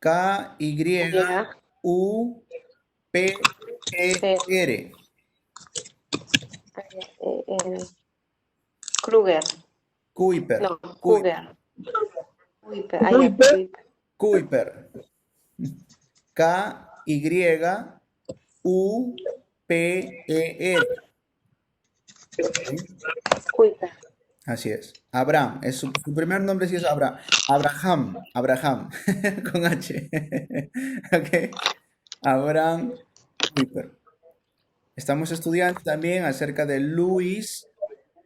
Ya. K-Y-U-P-E-R. Kruger. Kuiper. No, Kuiper. Kruger. Kuiper. Ah, ya, Kuiper. Kuiper. K-Y-U-P-E-R. Kuiper. Así es. Abraham. Su primer nombre sí es Abraham. Abraham. Abraham. Con H. Ok. Abraham Kuiper. Estamos estudiando también acerca de Louis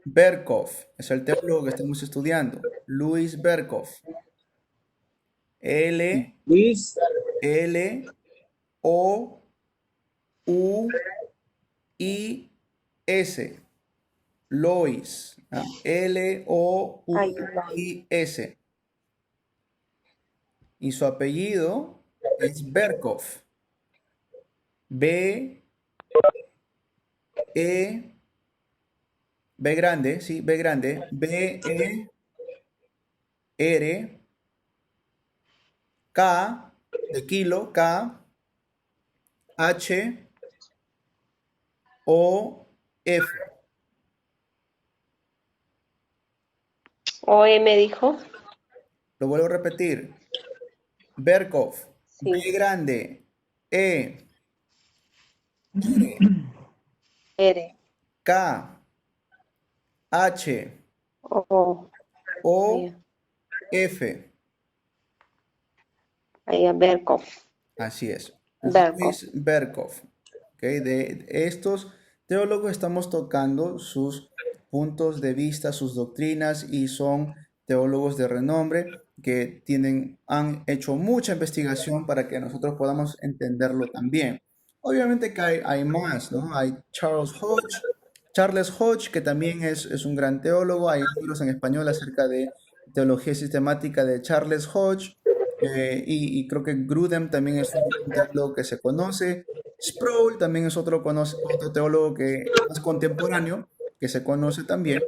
Berkhoff. Es el teólogo que estamos estudiando. Louis Berkhoff. L, Luis, L, O, U, I, S. Lois. L, O, U, Ay, I, S. Y su apellido es Berkhoff. B, E, B grande, sí, B grande. B, E, R, K, de kilo, K, H, O, F. OM dijo. Lo vuelvo a repetir. Berkhoff. B Sí. grande, E, R. K, H, O. O, F. Ahí, Berkov. Así es. Berkov. Louis Berkhoff. ¿Ok? De estos teólogos estamos tocando sus puntos de vista, sus doctrinas, y son teólogos de renombre que han hecho mucha investigación para que nosotros podamos entenderlo también. Obviamente que hay más, ¿no? Hay Charles Hodge, que también es un gran teólogo. Hay libros en español acerca de teología sistemática de Charles Hodge. Y creo que Grudem también es un teólogo que se conoce. Sproul también es otro teólogo que es contemporáneo, que se conoce también.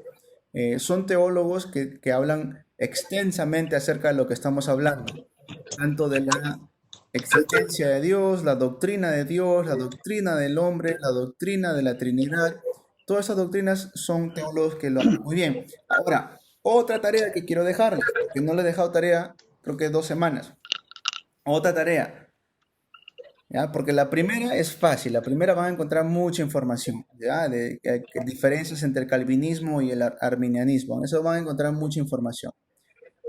Son teólogos que hablan extensamente acerca de lo que estamos hablando, tanto de la existencia de Dios, la doctrina de Dios, la doctrina del hombre, la doctrina de la Trinidad. Todas esas doctrinas son teólogos que lo hablan muy bien. Ahora, otra tarea que quiero dejarles, porque no le he dejado tarea, creo que 2 semanas. Otra tarea, ¿ya? Porque la primera es fácil, la primera van a encontrar mucha información, ¿ya? De diferencias entre el calvinismo y el arminianismo, en eso van a encontrar mucha información.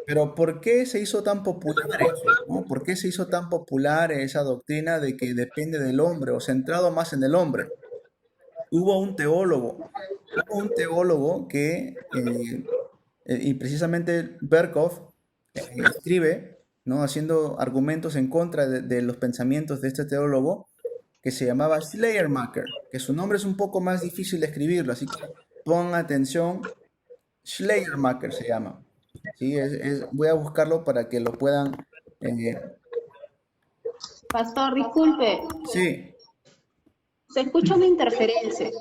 Pero ¿por qué se hizo tan popular eso, ¿no? ¿Por qué se hizo tan popular esa doctrina de que depende del hombre o centrado más en el hombre? Hubo un teólogo y precisamente Berkhoff escribe, ¿no? Haciendo argumentos en contra de los pensamientos de este teólogo, que se llamaba Schleiermacher, que su nombre es un poco más difícil de escribirlo, así que pongan atención. Schleiermacher se llama. ¿Sí? Voy a buscarlo para que lo puedan. Pastor, disculpe, Sí. se escucha una interferencia.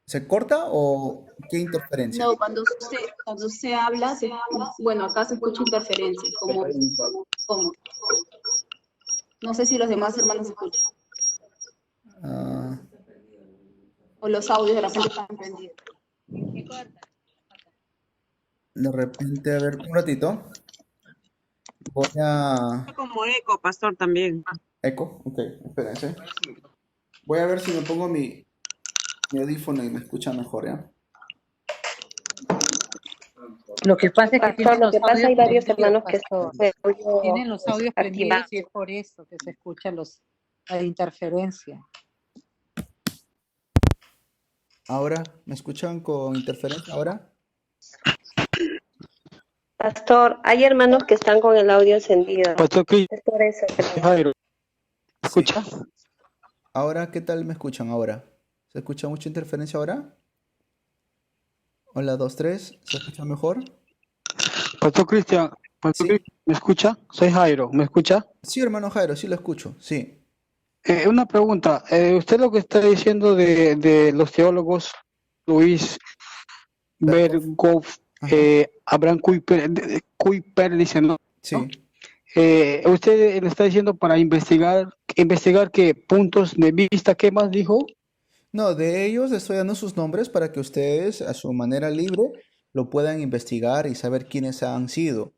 ¿Se corta o qué interferencia? No, cuando usted habla, bueno, acá se escucha interferencia, como, no sé si los demás hermanos escuchan, Ah, o los audios de la gente están prendidos. de repente, a ver, un ratito. Voy a. Como eco, pastor, también. Eco, ok, espérense. Voy a ver si me pongo mi audífono y me escucha mejor, ¿ya? Lo que pasa es que Pastor, lo que pasa, hay varios hermanos que tienen los audios prendidos activados. y es por eso que se escucha la interferencia. Ahora, ¿me escuchan con interferencia ahora? Pastor, hay hermanos que están con el audio encendido. Pastor Cris, Es por eso que Jairo, ¿me escucha? Ahora, ¿qué tal me escuchan ahora? ¿Se escucha mucha interferencia ahora? Hola, 2, 3, ¿se escucha mejor? Pastor Cristian, Sí. ¿me escucha? Soy Jairo, ¿me escucha? Sí, hermano Jairo, sí lo escucho, sí. Una pregunta, usted lo que está diciendo de los teólogos Luis Berkhoff. Berkhoff Ajá. Abraham Kuyper dice, ¿no? Sí. Usted le está diciendo para investigar qué puntos de vista, ¿qué más dijo? No, de ellos estoy dando sus nombres para que ustedes a su manera libre lo puedan investigar y saber quiénes han sido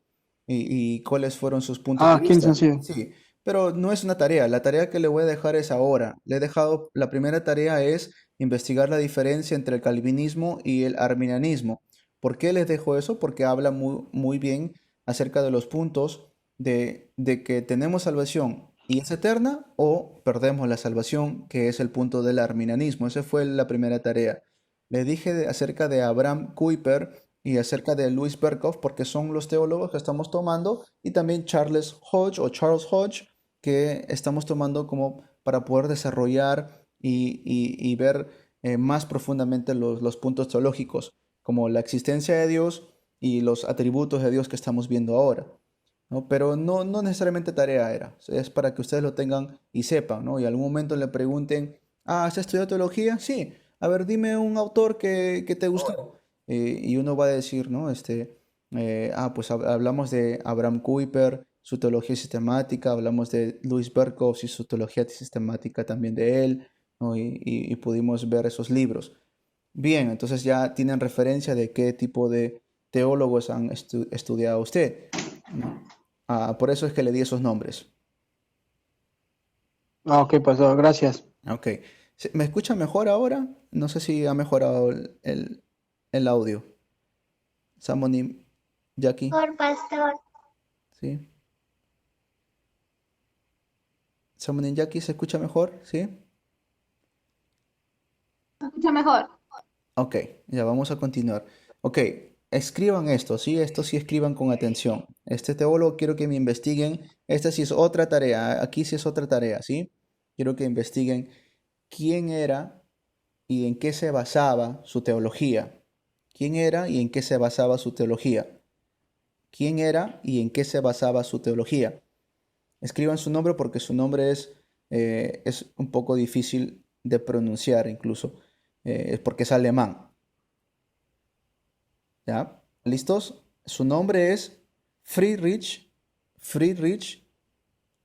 y cuáles fueron sus puntos de ¿Quiénes han vista. sido? Sí, pero no es una tarea. La tarea que le voy a dejar es ahora. Le he dejado, la primera tarea es investigar la diferencia entre el calvinismo y el arminianismo. ¿Por qué les dejo eso? Porque habla muy bien acerca de los puntos de que tenemos salvación y es eterna o perdemos la salvación, que es el punto del arminianismo. Esa fue la primera tarea. Le dije acerca de Abraham Kuyper y acerca de Louis Berkhoff porque son los teólogos que estamos tomando y también Charles Hodge que estamos tomando como para poder desarrollar y ver más profundamente los puntos teológicos como la existencia de Dios y los atributos de Dios que estamos viendo ahora. ¿No? Pero no necesariamente tarea era, es para que ustedes lo tengan y sepan, ¿no? Y algún momento le pregunten, ¿has estudiado teología? Sí, a ver, dime un autor que te gustó. Y uno va a decir, ¿no? Pues hablamos de Abraham Kuyper, su teología sistemática, hablamos de Louis Berkhoff y su teología sistemática también de él, ¿no? Y pudimos ver esos libros. Bien, entonces ya tienen referencia de qué tipo de teólogos han estudiado usted, ¿no? Por eso es que le di esos nombres. Ok, pastor, gracias. Ok. ¿Me escucha mejor ahora? No sé si ha mejorado el audio. Samonim, Jackie. Por pastor. ¿Sí? Samonim, Jackie, ¿se escucha mejor? ¿Sí? ¿Se escucha mejor? Ok, ya vamos a continuar. Ok, escriban esto, ¿sí? Esto sí escriban con atención. Este teólogo quiero que me investiguen. Esta sí es otra tarea. Aquí sí es otra tarea, ¿sí? Quiero que investiguen quién era y en qué se basaba su teología. ¿Quién era y en qué se basaba su teología? ¿Quién era y en qué se basaba su teología? Escriban su nombre porque su nombre es un poco difícil de pronunciar incluso, es porque es alemán. ¿Ya? ¿Listos? Su nombre es Friedrich,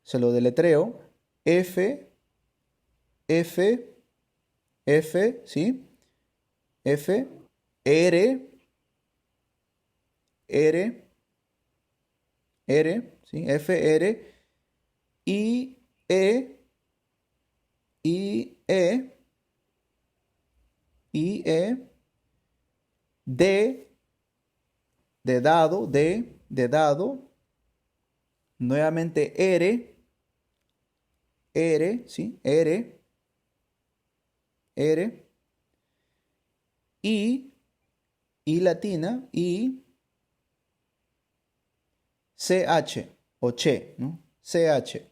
se lo deletreo, F, F, F, ¿sí? F, R, R, R, ¿sí? F, R, I, E, I, E, I, E, D, de dado, nuevamente R, R, ¿sí? R, R, I latina, I, CH, o Che, ¿no? CH.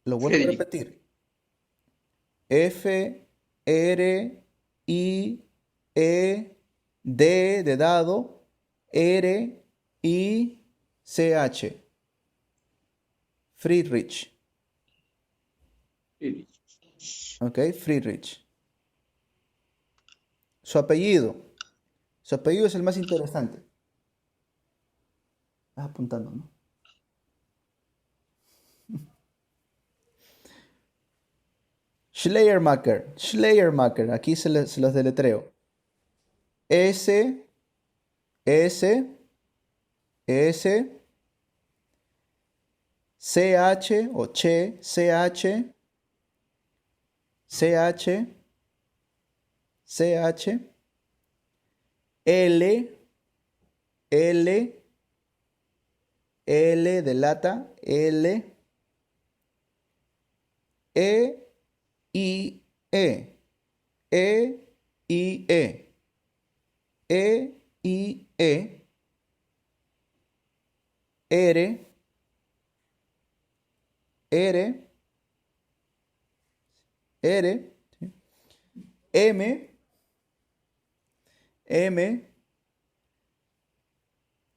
Lo vuelvo a repetir. F, R, I, E, D de dado, R, I, CH. Friedrich. Ok, Friedrich. Su apellido. Su apellido es el más interesante. Estás apuntando, ¿no? Schleiermacher. Aquí se los deletreo. S, S, S, CH o Che, CH, CH, CH, L, L, L de lata, L, E, I, E, E, I, E, E, I, E, R, R, R, ¿sí? M, M,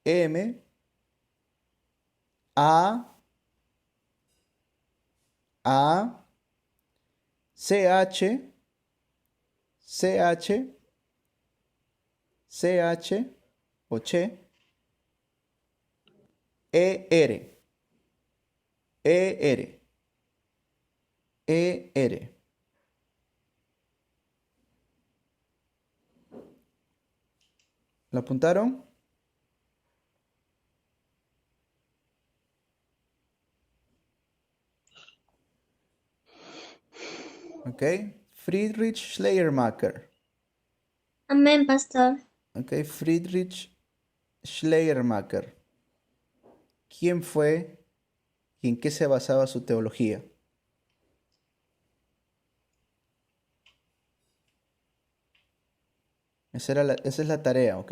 M, A, CH, CH, CH o Che, ER, ER, ER. ¿Lo apuntaron? Ok. Friedrich Schleiermacher. Amén, pastor. Ok, Friedrich Schleiermacher. ¿Quién fue y en qué se basaba su teología? Esa es la tarea, ¿ok?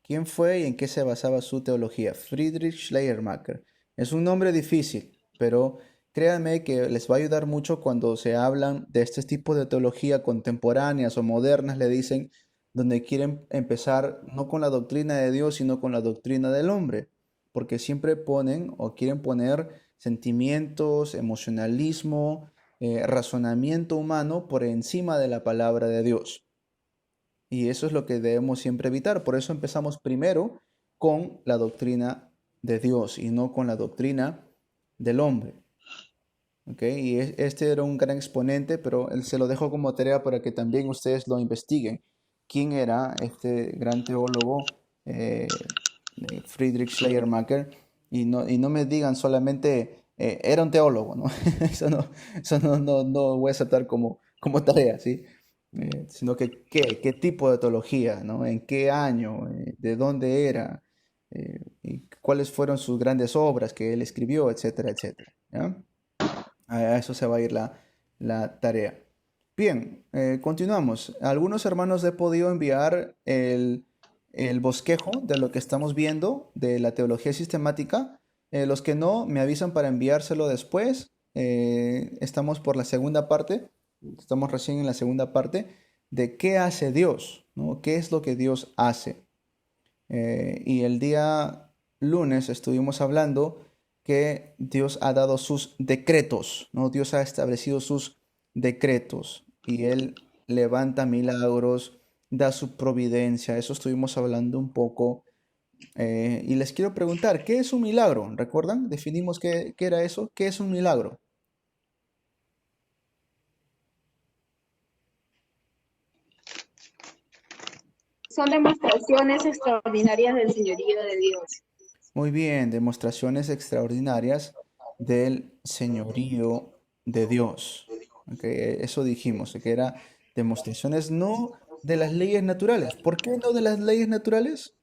¿Quién fue y en qué se basaba su teología? Friedrich Schleiermacher. Es un nombre difícil, pero créanme que les va a ayudar mucho cuando se hablan de este tipo de teología contemporáneas o modernas, le dicen, donde quieren empezar no con la doctrina de Dios, sino con la doctrina del hombre, porque siempre ponen o quieren poner sentimientos, emocionalismo, razonamiento humano por encima de la palabra de Dios. Y eso es lo que debemos siempre evitar. Por eso empezamos primero con la doctrina de Dios y no con la doctrina del hombre. ¿Ok? Y este era un gran exponente, pero él se lo dejo como tarea para que también ustedes lo investiguen. ¿Quién era este gran teólogo Friedrich Schleiermacher? Y no me digan solamente era un teólogo, ¿no? Eso no voy a aceptar como tarea, ¿sí? Sino que qué tipo de teología, ¿no? ¿En qué año? ¿De dónde era? Y cuáles fueron sus grandes obras que él escribió, etcétera, etcétera. ¿Ya? A eso se va a ir la tarea. Bien, continuamos. A algunos hermanos he podido enviar el bosquejo de lo que estamos viendo de la teología sistemática. Los que no, me avisan para enviárselo después. Estamos por la segunda parte. Estamos recién en la segunda parte de qué hace Dios, ¿no? ¿Qué es lo que Dios hace? Y el día lunes estuvimos hablando que Dios ha dado sus decretos, ¿no? Dios ha establecido sus decretos y Él levanta milagros, da su providencia. Eso estuvimos hablando un poco. Y les quiero preguntar, ¿qué es un milagro? ¿Recuerdan? Definimos qué era eso. ¿Qué es un milagro? Son demostraciones extraordinarias del señorío de Dios. Muy bien, demostraciones extraordinarias del señorío de Dios. Ok, eso dijimos, que era demostraciones no de las leyes naturales. ¿Por qué no de las leyes naturales?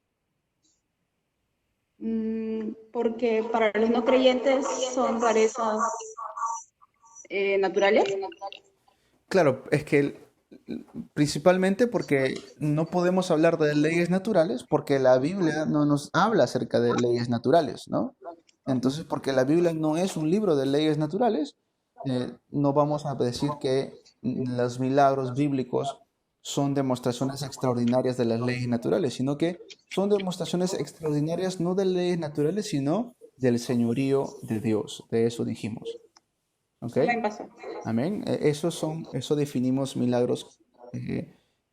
Porque para los no creyentes son rarezas naturales. Claro, es que principalmente porque no podemos hablar de leyes naturales porque la Biblia no nos habla acerca de leyes naturales, ¿no? Entonces, porque la Biblia no es un libro de leyes naturales, no vamos a decir que los milagros bíblicos son demostraciones extraordinarias de las leyes naturales, sino que son demostraciones extraordinarias no de leyes naturales, sino del señorío de Dios. De eso dijimos. ¿Ok? Buen paso. Amén. Eso definimos milagros.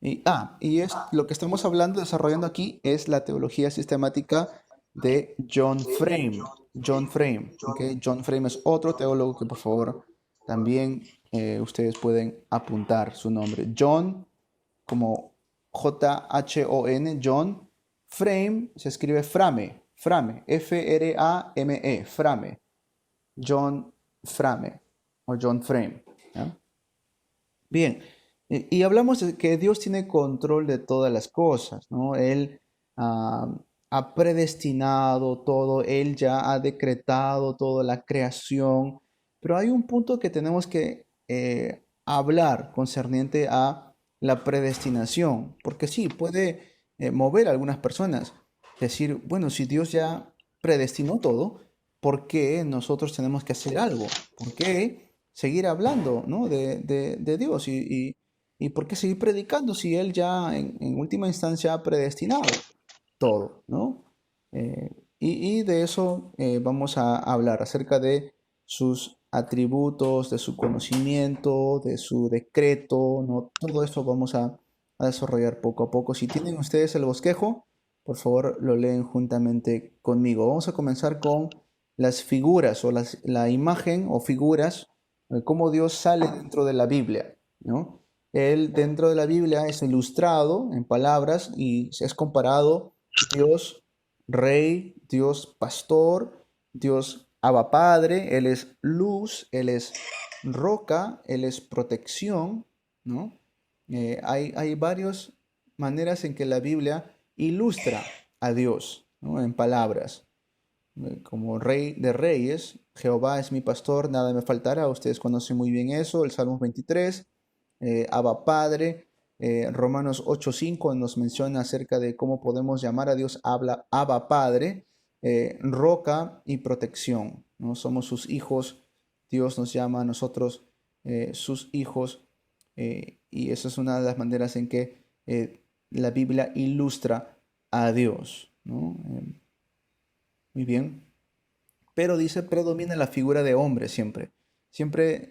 Y es lo que estamos hablando, desarrollando aquí, es la teología sistemática de John Frame. John Frame. ¿Ok? John Frame es otro teólogo que por favor también ustedes pueden apuntar su nombre. John, como J-H-O-N, John Frame, se escribe Frame. Frame. F-R-A-M-E. Frame. John Frame o John Frame. ¿Ya? Bien, y hablamos de que Dios tiene control de todas las cosas, ¿no? Él ha predestinado todo, Él ya ha decretado toda la creación, pero hay un punto que tenemos que hablar concerniente a la predestinación, porque sí, puede mover a algunas personas, decir, bueno, si Dios ya predestinó todo, ¿por qué nosotros tenemos que hacer algo? ¿Por qué seguir hablando, ¿no? de Dios y por qué seguir predicando si Él ya en última instancia ha predestinado todo, ¿no? Y de eso vamos a hablar, acerca de sus atributos, de su conocimiento, de su decreto, ¿no? Todo eso vamos a a desarrollar poco a poco. Si tienen ustedes el bosquejo, por favor lo leen juntamente conmigo. Vamos a comenzar con las figuras o la imagen o figuras de cómo Dios sale dentro de la Biblia, ¿no? Él dentro de la Biblia es ilustrado en palabras y es comparado Dios Rey, Dios Pastor, Dios Abba Padre, Él es luz, Él es roca, Él es protección, ¿no? Hay varias maneras en que la Biblia ilustra a Dios, ¿no? En palabras, como Rey de Reyes, Jehová es mi pastor, nada me faltará. Ustedes conocen muy bien eso, el Salmo 23, Abba Padre, Romanos 8:5 nos menciona acerca de cómo podemos llamar a Dios Abba Padre, roca y protección, ¿no? Somos sus hijos, Dios nos llama a nosotros sus hijos, y esa es una de las maneras en que la Biblia ilustra a Dios, ¿no? Muy bien. Pero dice, predomina la figura de hombre siempre. Siempre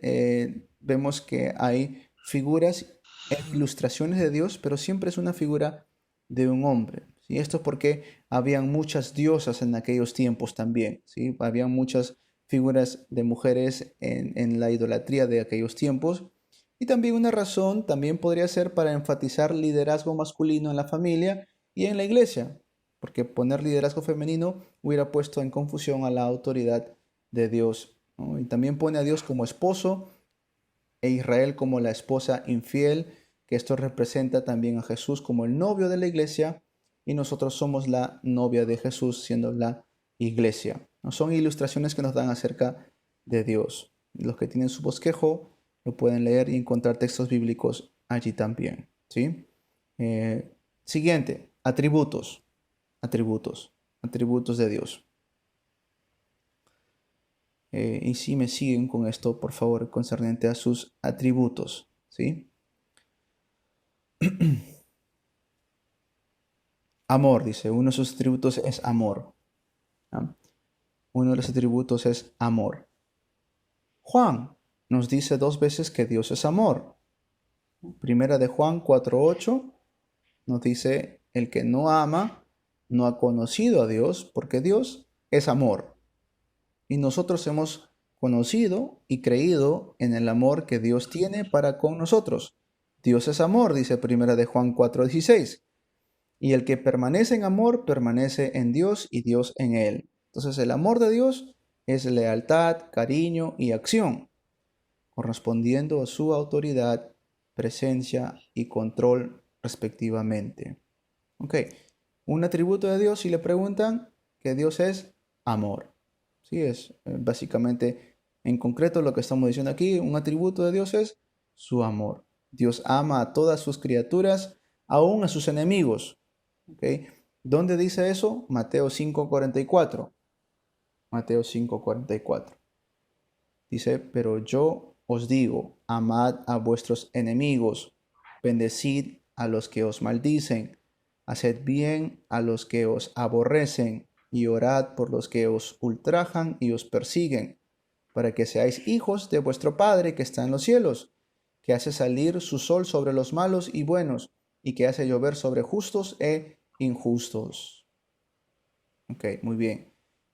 vemos que hay figuras e ilustraciones de Dios, pero siempre es una figura de un hombre, ¿sí? Esto es porque habían muchas diosas en aquellos tiempos también, ¿sí? Habían muchas figuras de mujeres en la idolatría de aquellos tiempos. Y también una razón también podría ser para enfatizar liderazgo masculino en la familia y en la iglesia, porque poner liderazgo femenino hubiera puesto en confusión a la autoridad de Dios, ¿no? Y también pone a Dios como esposo e Israel como la esposa infiel, que esto representa también a Jesús como el novio de la iglesia, y nosotros somos la novia de Jesús siendo la iglesia, ¿no? Son ilustraciones que nos dan acerca de Dios. Los que tienen su bosquejo lo pueden leer y encontrar textos bíblicos allí también, ¿sí? Siguiente, atributos de Dios. Y si me siguen con esto, por favor, concerniente a sus atributos, ¿sí? Amor, dice, uno de sus atributos es amor, ¿no? Uno de los atributos es amor. Juan nos dice 2 veces que Dios es amor. Primera de Juan 4:8 nos dice, el que no ama no ha conocido a Dios, porque Dios es amor. Y nosotros hemos conocido y creído en el amor que Dios tiene para con nosotros. Dios es amor, dice Primera de Juan 4:16. Y el que permanece en amor, permanece en Dios y Dios en él. Entonces el amor de Dios es lealtad, cariño y acción, correspondiendo a su autoridad, presencia y control respectivamente. Ok, un atributo de Dios, si le preguntan, que Dios es amor. Sí, es básicamente, en concreto lo que estamos diciendo aquí, un atributo de Dios es su amor. Dios ama a todas sus criaturas, aún a sus enemigos. ¿Okay? ¿Dónde dice eso? Mateo 5:44. Mateo 5:44. Dice, pero yo os digo, amad a vuestros enemigos, bendecid a los que os maldicen, haced bien a los que os aborrecen, y orad por los que os ultrajan y os persiguen, para que seáis hijos de vuestro Padre que está en los cielos, que hace salir su sol sobre los malos y buenos, y que hace llover sobre justos e injustos. Ok, muy bien.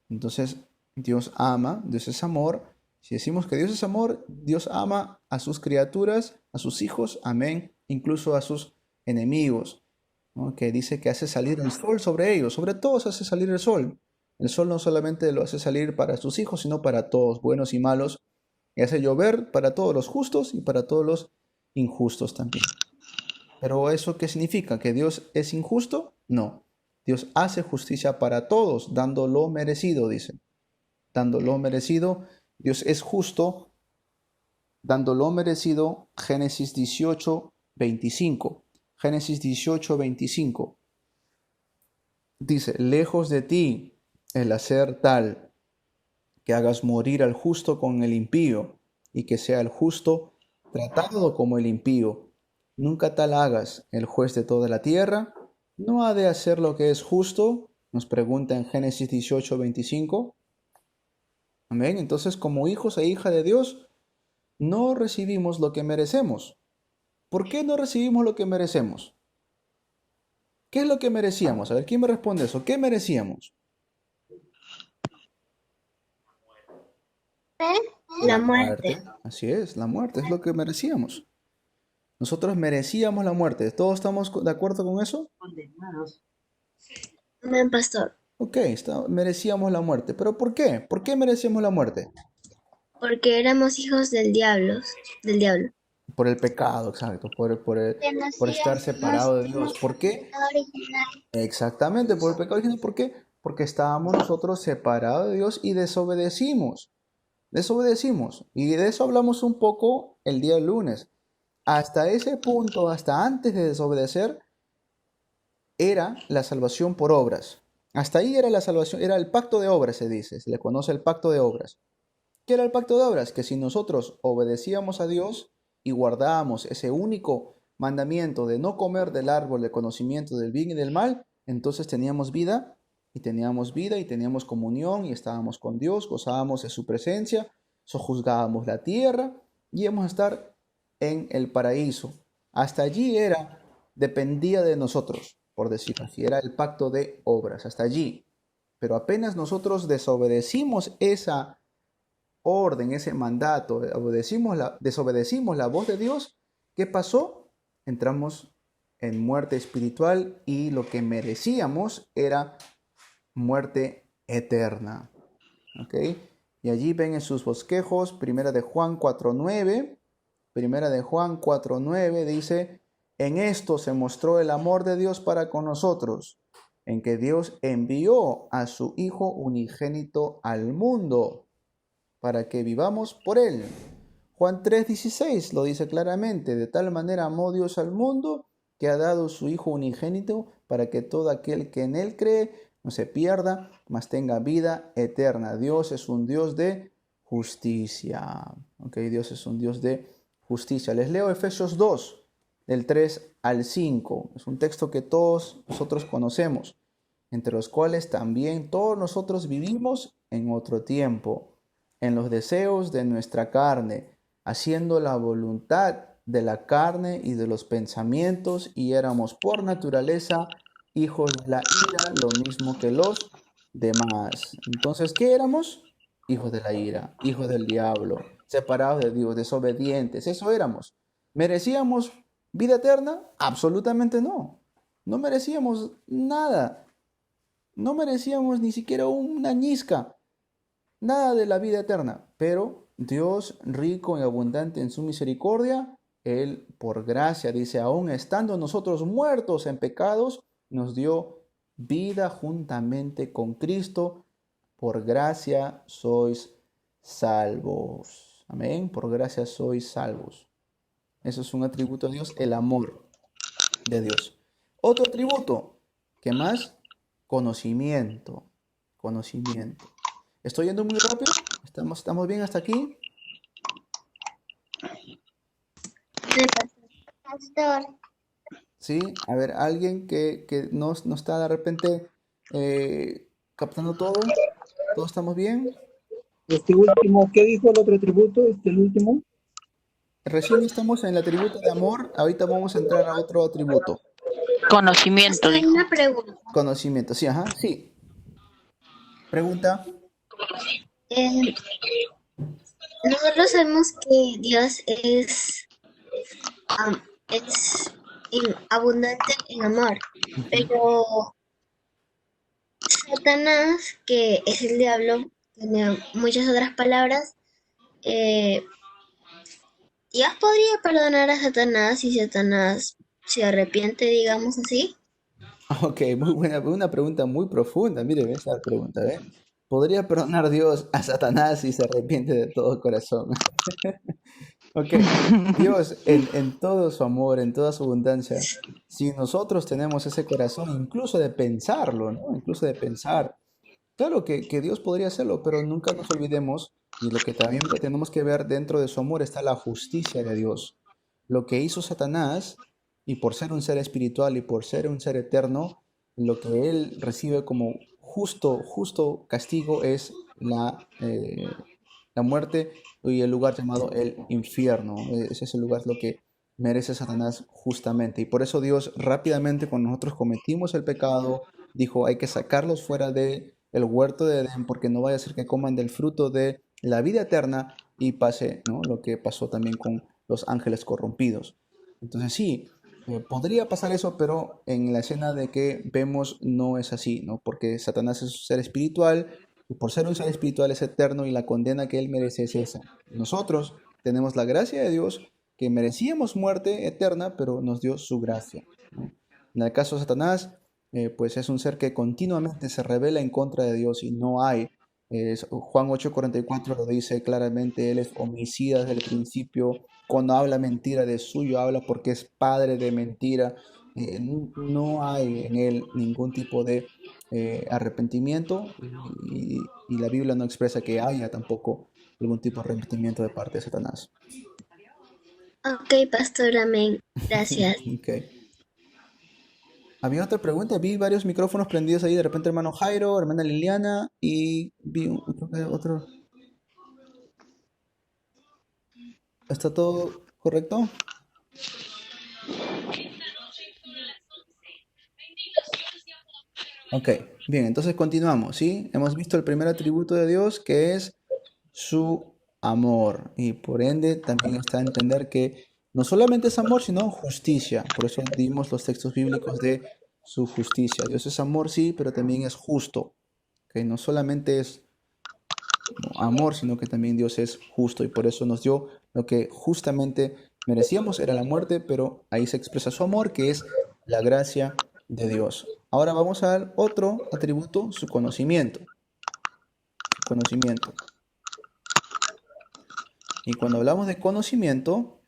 Entonces, Dios ama, Dios es amor. Si decimos que Dios es amor, Dios ama a sus criaturas, a sus hijos, amén, incluso a sus enemigos, ¿no? Que dice que hace salir el sol sobre ellos, sobre todos hace salir el sol. El sol no solamente lo hace salir para sus hijos, sino para todos, buenos y malos, y hace llover para todos los justos y para todos los injustos también. ¿Pero eso qué significa? ¿Que Dios es injusto? No. Dios hace justicia para todos, dando lo merecido, dice. Dando lo merecido. Dios es justo, dando lo merecido. Génesis 18:25. Génesis 18:25. Dice, lejos de ti el hacer tal, que hagas morir al justo con el impío, y que sea el justo tratado como el impío. Nunca tal hagas, el juez de toda la tierra no ha de hacer lo que es justo, nos pregunta en Génesis 18:25. Amén. Entonces, como hijos e hijas de Dios, no recibimos lo que merecemos. ¿Por qué no recibimos lo que merecemos? ¿Qué es lo que merecíamos? A ver, ¿quién me responde eso? ¿Qué merecíamos? La muerte. Así es, la muerte es lo que merecíamos. Nosotros merecíamos la muerte. ¿Todos estamos de acuerdo con eso? Condenados. Amén, pastor. Ok, merecíamos la muerte. ¿Pero por qué? ¿Por qué merecíamos la muerte? Porque éramos hijos del diablo. Del diablo. Por el pecado, exacto. Por estar separado de Dios. ¿Por qué? Exactamente, por el pecado original. ¿Por qué? Porque estábamos nosotros separados de Dios y desobedecimos. Desobedecimos. Y de eso hablamos un poco el día lunes. Hasta ese punto, hasta antes de desobedecer, era la salvación por obras. Hasta ahí era la salvación, era el pacto de obras, se dice, se le conoce el pacto de obras. ¿Qué era el pacto de obras? Que si nosotros obedecíamos a Dios y guardábamos ese único mandamiento de no comer del árbol del conocimiento del bien y del mal, entonces teníamos vida y teníamos comunión y estábamos con Dios, gozábamos de su presencia, sojuzgábamos la tierra y íbamos a estar en el paraíso. Hasta allí dependía de nosotros, por decirlo así, era el pacto de obras, hasta allí. Pero apenas nosotros desobedecimos esa orden, ese mandato, desobedecimos la voz de Dios, ¿qué pasó? Entramos en muerte espiritual y lo que merecíamos era muerte eterna. ¿Ok? Y allí ven en sus bosquejos, Primera de Juan 4:9, Primera de Juan 4:9 dice, en esto se mostró el amor de Dios para con nosotros, en que Dios envió a su Hijo unigénito al mundo, para que vivamos por él. Juan 3:16 lo dice claramente, de tal manera amó Dios al mundo, que ha dado su Hijo unigénito, para que todo aquel que en él cree no se pierda, mas tenga vida eterna. Dios es un Dios de justicia. ¿Ok? Dios es un Dios de justicia. Les leo Efesios 2, del 3 al 5. Es un texto que todos nosotros conocemos, entre los cuales también todos nosotros vivimos en otro tiempo, en los deseos de nuestra carne, haciendo la voluntad de la carne y de los pensamientos, y éramos por naturaleza hijos de la ira, lo mismo que los demás. Entonces, ¿qué éramos? Hijos de la ira, hijos del diablo, separados de Dios, desobedientes. Eso éramos. ¿Merecíamos vida eterna? Absolutamente no. No merecíamos nada. No merecíamos ni siquiera una ñisca. Nada de la vida eterna. Pero Dios, rico y abundante en su misericordia, Él, por gracia, dice, aún estando nosotros muertos en pecados, nos dio vida juntamente con Cristo. Por gracia sois salvos. Amén. Por gracia sois salvos. Eso es un atributo de Dios, el amor de Dios. Otro atributo, ¿qué más? Conocimiento. Conocimiento. ¿Estoy yendo muy rápido? ¿Estamos bien hasta aquí? Pastor. Sí, a ver, alguien que no está de repente captando todo. ¿Todos estamos bien? Este último, ¿qué dijo el otro atributo? El último. Recién estamos en el atributo de amor, ahorita vamos a entrar a otro atributo. Conocimiento, Hay dijo. una pregunta. Conocimiento, sí, ajá, sí. Pregunta. Nosotros sabemos que Dios es abundante en amor, pero Satanás, que es el diablo, tiene muchas otras palabras. ¿Dios podría perdonar a Satanás si Satanás se arrepiente, digamos así? Ok, muy buena, una pregunta muy profunda. Miren esa pregunta, ¿eh? ¿Podría perdonar Dios a Satanás si se arrepiente de todo corazón? Ok, Dios en todo su amor, en toda su abundancia, si nosotros tenemos ese corazón, incluso de pensarlo, ¿no? Incluso de pensar, claro que Dios podría hacerlo, pero nunca nos olvidemos, y lo que también tenemos que ver dentro de su amor está la justicia de Dios. Lo que hizo Satanás, y por ser un ser espiritual y por ser un ser eterno, lo que él recibe como justo castigo es la muerte y el lugar llamado el infierno. Ese es el lugar lo que merece Satanás justamente. Y por eso Dios rápidamente, cuando nosotros cometimos el pecado, dijo, hay que sacarlos fuera de el huerto de Edén, porque no vaya a ser que coman del fruto de la vida eterna y pase, ¿no?, lo que pasó también con los ángeles corrompidos. Entonces sí, podría pasar eso, pero en la escena de que vemos no es así, ¿no? Porque Satanás es un ser espiritual y por ser un ser espiritual es eterno y la condena que él merece es esa. Nosotros tenemos la gracia de Dios que merecíamos muerte eterna, pero nos dio su gracia, ¿no? En el caso de Satanás, pues es un ser que continuamente se revela en contra de Dios y no hay. Juan 8:44 lo dice claramente, él es homicida desde el principio, cuando habla mentira de suyo habla porque es padre de mentira. No hay en él ningún tipo de arrepentimiento y la Biblia no expresa que haya tampoco algún tipo de arrepentimiento de parte de Satanás. Ok, pastor, amén. Gracias. Ok. Había otra pregunta, vi varios micrófonos prendidos ahí, de repente hermano Jairo, hermana Liliana y vi creo que otro. ¿Está todo correcto? Ok, bien, entonces continuamos, ¿sí? Hemos visto el primer atributo de Dios que es su amor y por ende también está a entender que no solamente es amor, sino justicia. Por eso dimos los textos bíblicos de su justicia. Dios es amor, sí, pero también es justo. Que no solamente es amor, sino que también Dios es justo y por eso nos dio lo que justamente merecíamos, era la muerte, pero ahí se expresa su amor, que es la gracia de Dios. Ahora vamos al otro atributo, su conocimiento. Su conocimiento. Y cuando hablamos de conocimiento,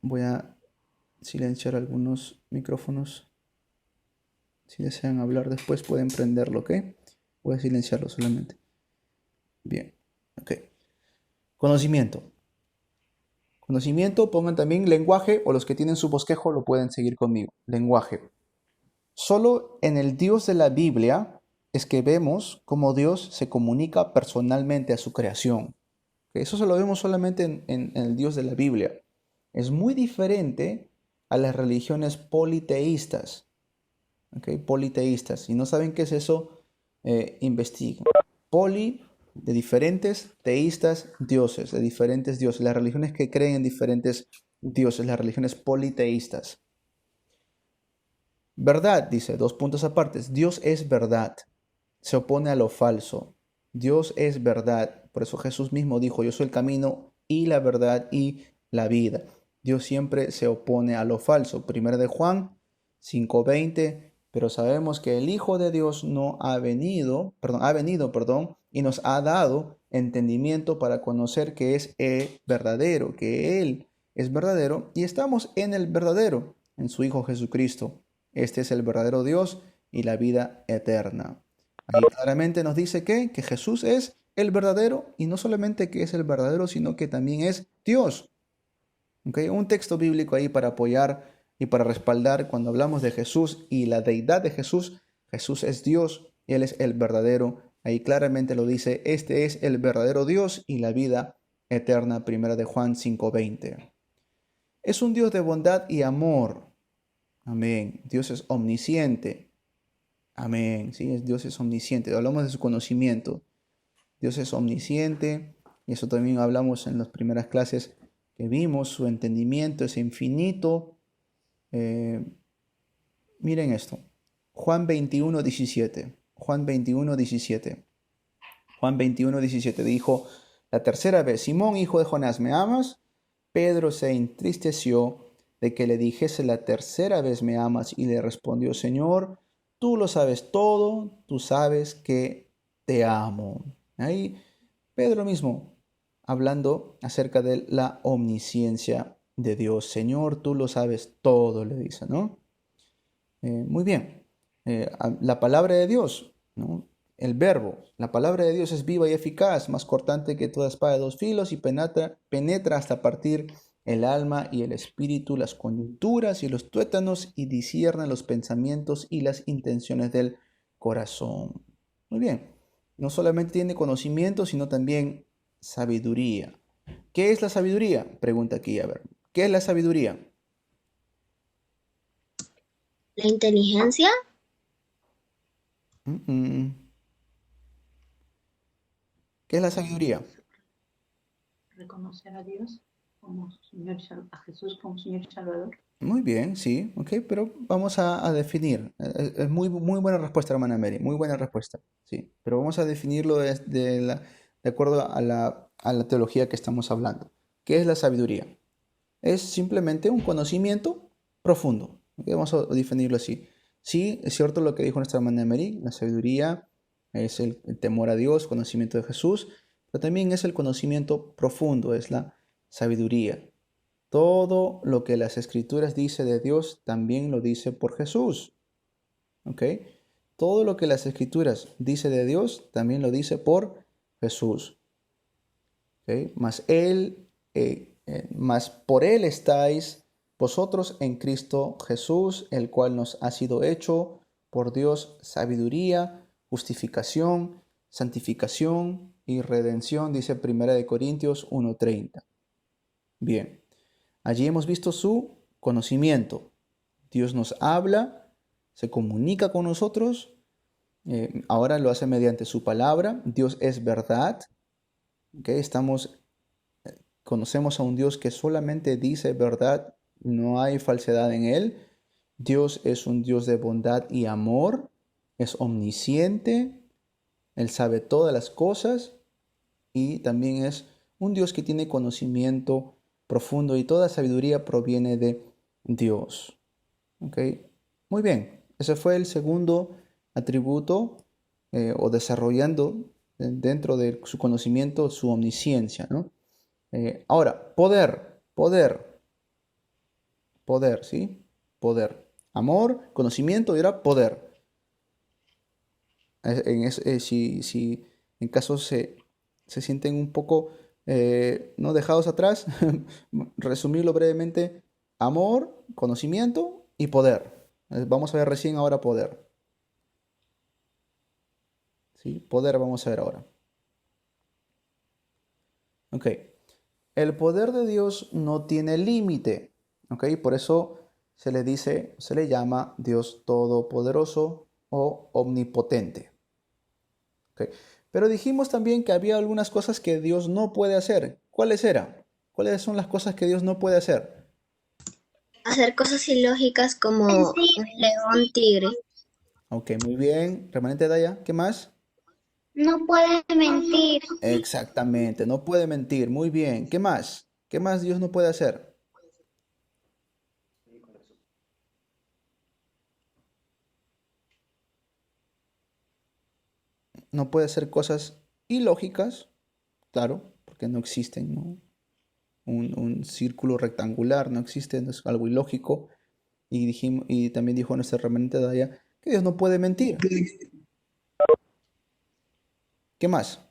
voy a silenciar algunos micrófonos. Si desean hablar después pueden prenderlo, ¿ok? Voy a silenciarlo solamente. Bien, ok. Conocimiento. Conocimiento, pongan también lenguaje, o los que tienen su bosquejo lo pueden seguir conmigo. Lenguaje. Solo en el Dios de la Biblia es que vemos cómo Dios se comunica personalmente a su creación. Eso se lo vemos solamente en el Dios de la Biblia. Es muy diferente a las religiones politeístas. ¿Okay? Politeístas. Si no saben qué es eso, investiguen. Poli, de diferentes, teístas, dioses, de diferentes dioses. Las religiones que creen en diferentes dioses, las religiones politeístas. Verdad, dice, dos puntos aparte. Dios es verdad. Se opone a lo falso. Dios es verdad. Por eso Jesús mismo dijo, yo soy el camino y la verdad y la vida. Dios siempre se opone a lo falso. Primero de Juan 5:20, pero sabemos que el Hijo de Dios no ha venido, y nos ha dado entendimiento para conocer que es verdadero, que Él es verdadero y estamos en el verdadero, en su Hijo Jesucristo. Este es el verdadero Dios y la vida eterna. Ahí claramente nos dice que Jesús es el verdadero y no solamente que es el verdadero, sino que también es Dios. ¿Okay? Un texto bíblico ahí para apoyar y para respaldar cuando hablamos de Jesús y la deidad de Jesús. Jesús es Dios y Él es el verdadero. Ahí claramente lo dice, este es el verdadero Dios y la vida eterna. Primera de Juan 5:20. Es un Dios de bondad y amor. Amén. Dios es omnisciente. Amén. Sí, Dios es omnisciente. Hablamos de su conocimiento. Dios es omnisciente. Y eso también hablamos en las primeras clases que vimos. Su entendimiento es infinito. Miren esto. Juan 21:17. Juan 21:17. Juan 21:17 dijo la tercera vez, Simón, hijo de Jonás, ¿me amas? Pedro se entristeció de que le dijese la tercera vez, ¿me amas? Y le respondió, Señor, tú lo sabes todo, tú sabes que te amo. Ahí Pedro mismo hablando acerca de la omnisciencia de Dios. Señor, tú lo sabes todo, le dice, ¿no? Muy bien. La palabra de Dios, ¿no? El verbo, la palabra de Dios es viva y eficaz, más cortante que toda espada de dos filos y penetra hasta partir el alma y el espíritu, las coyunturas y los tuétanos y discierne los pensamientos y las intenciones del corazón. Muy bien. No solamente tiene conocimiento, sino también sabiduría. ¿Qué es la sabiduría? Pregunta aquí, a ver. ¿Qué es la sabiduría? La inteligencia, Mm, mm. ¿Qué es la sabiduría? Reconocer a Dios como Señor, a Jesús como Señor y Salvador. Muy bien, sí, ok, pero vamos a definir. Es muy, muy buena respuesta, hermana Mary, muy buena respuesta, sí, pero vamos a definirlo de acuerdo a la teología que estamos hablando. ¿Qué es la sabiduría? Es simplemente un conocimiento profundo. ¿Ok? Vamos a definirlo así. Sí, es cierto lo que dijo nuestra hermana Mary, la sabiduría es el temor a Dios, conocimiento de Jesús, pero también es el conocimiento profundo, es la sabiduría. Todo lo que las escrituras dice de Dios también lo dice por Jesús. ¿Ok? Todo lo que las escrituras dice de Dios también lo dice por Jesús. ¿Ok? Mas por él estáis vosotros en Cristo Jesús, el cual nos ha sido hecho por Dios sabiduría, justificación, santificación y redención, dice 1 Corintios 1:30. Bien. Allí hemos visto su conocimiento. Dios nos habla, se comunica con nosotros, ahora lo hace mediante su palabra. Dios es verdad. ¿Ok? Conocemos a un Dios que solamente dice verdad, no hay falsedad en él. Dios es un Dios de bondad y amor, es omnisciente, él sabe todas las cosas y también es un Dios que tiene conocimiento profundo y toda sabiduría proviene de Dios. ¿Ok? Muy bien, ese fue el segundo atributo o desarrollando dentro de su conocimiento su omnisciencia, ¿no? Ahora, poder, ¿sí? Poder. Amor, conocimiento y ahora poder. Si en caso se sienten un poco no dejados atrás, resumirlo brevemente, amor, conocimiento y poder. Vamos a ver recién ahora poder. ¿Sí? Poder vamos a ver ahora. Ok. El poder de Dios no tiene límite. Ok. Por eso se le llama Dios todopoderoso o omnipotente. Ok. Pero dijimos también que había algunas cosas que Dios no puede hacer. ¿Cuáles eran? ¿Cuáles son las cosas que Dios no puede hacer? hacer cosas ilógicas como un león, tigre. Ok, muy bien. Remanente Daya, ¿qué más? No puede mentir. Exactamente, no puede mentir. Muy bien. ¿Qué más? ¿Qué más Dios no puede hacer? No puede hacer cosas ilógicas, claro, porque no existen, ¿no? Un círculo rectangular no existe, no es algo ilógico. Y también dijo nuestra remanente Daya que Dios no puede mentir. ¿Qué más?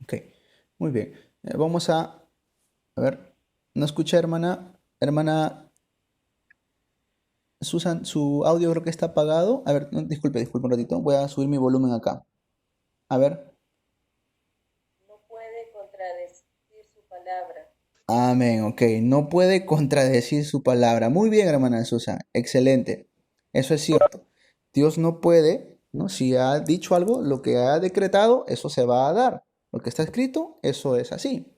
Ok, muy bien. Vamos a ver, no escuché, hermana Susan, su audio creo que está apagado. A ver, no, disculpe un ratito, voy a subir mi volumen acá. A ver. No puede contradecir su palabra. Amén, ok, no puede contradecir su palabra. Muy bien, hermana Susan, excelente. Eso es cierto. Dios no puede, ¿no? Si ha dicho algo, lo que ha decretado, eso se va a dar. Lo que está escrito, eso es así.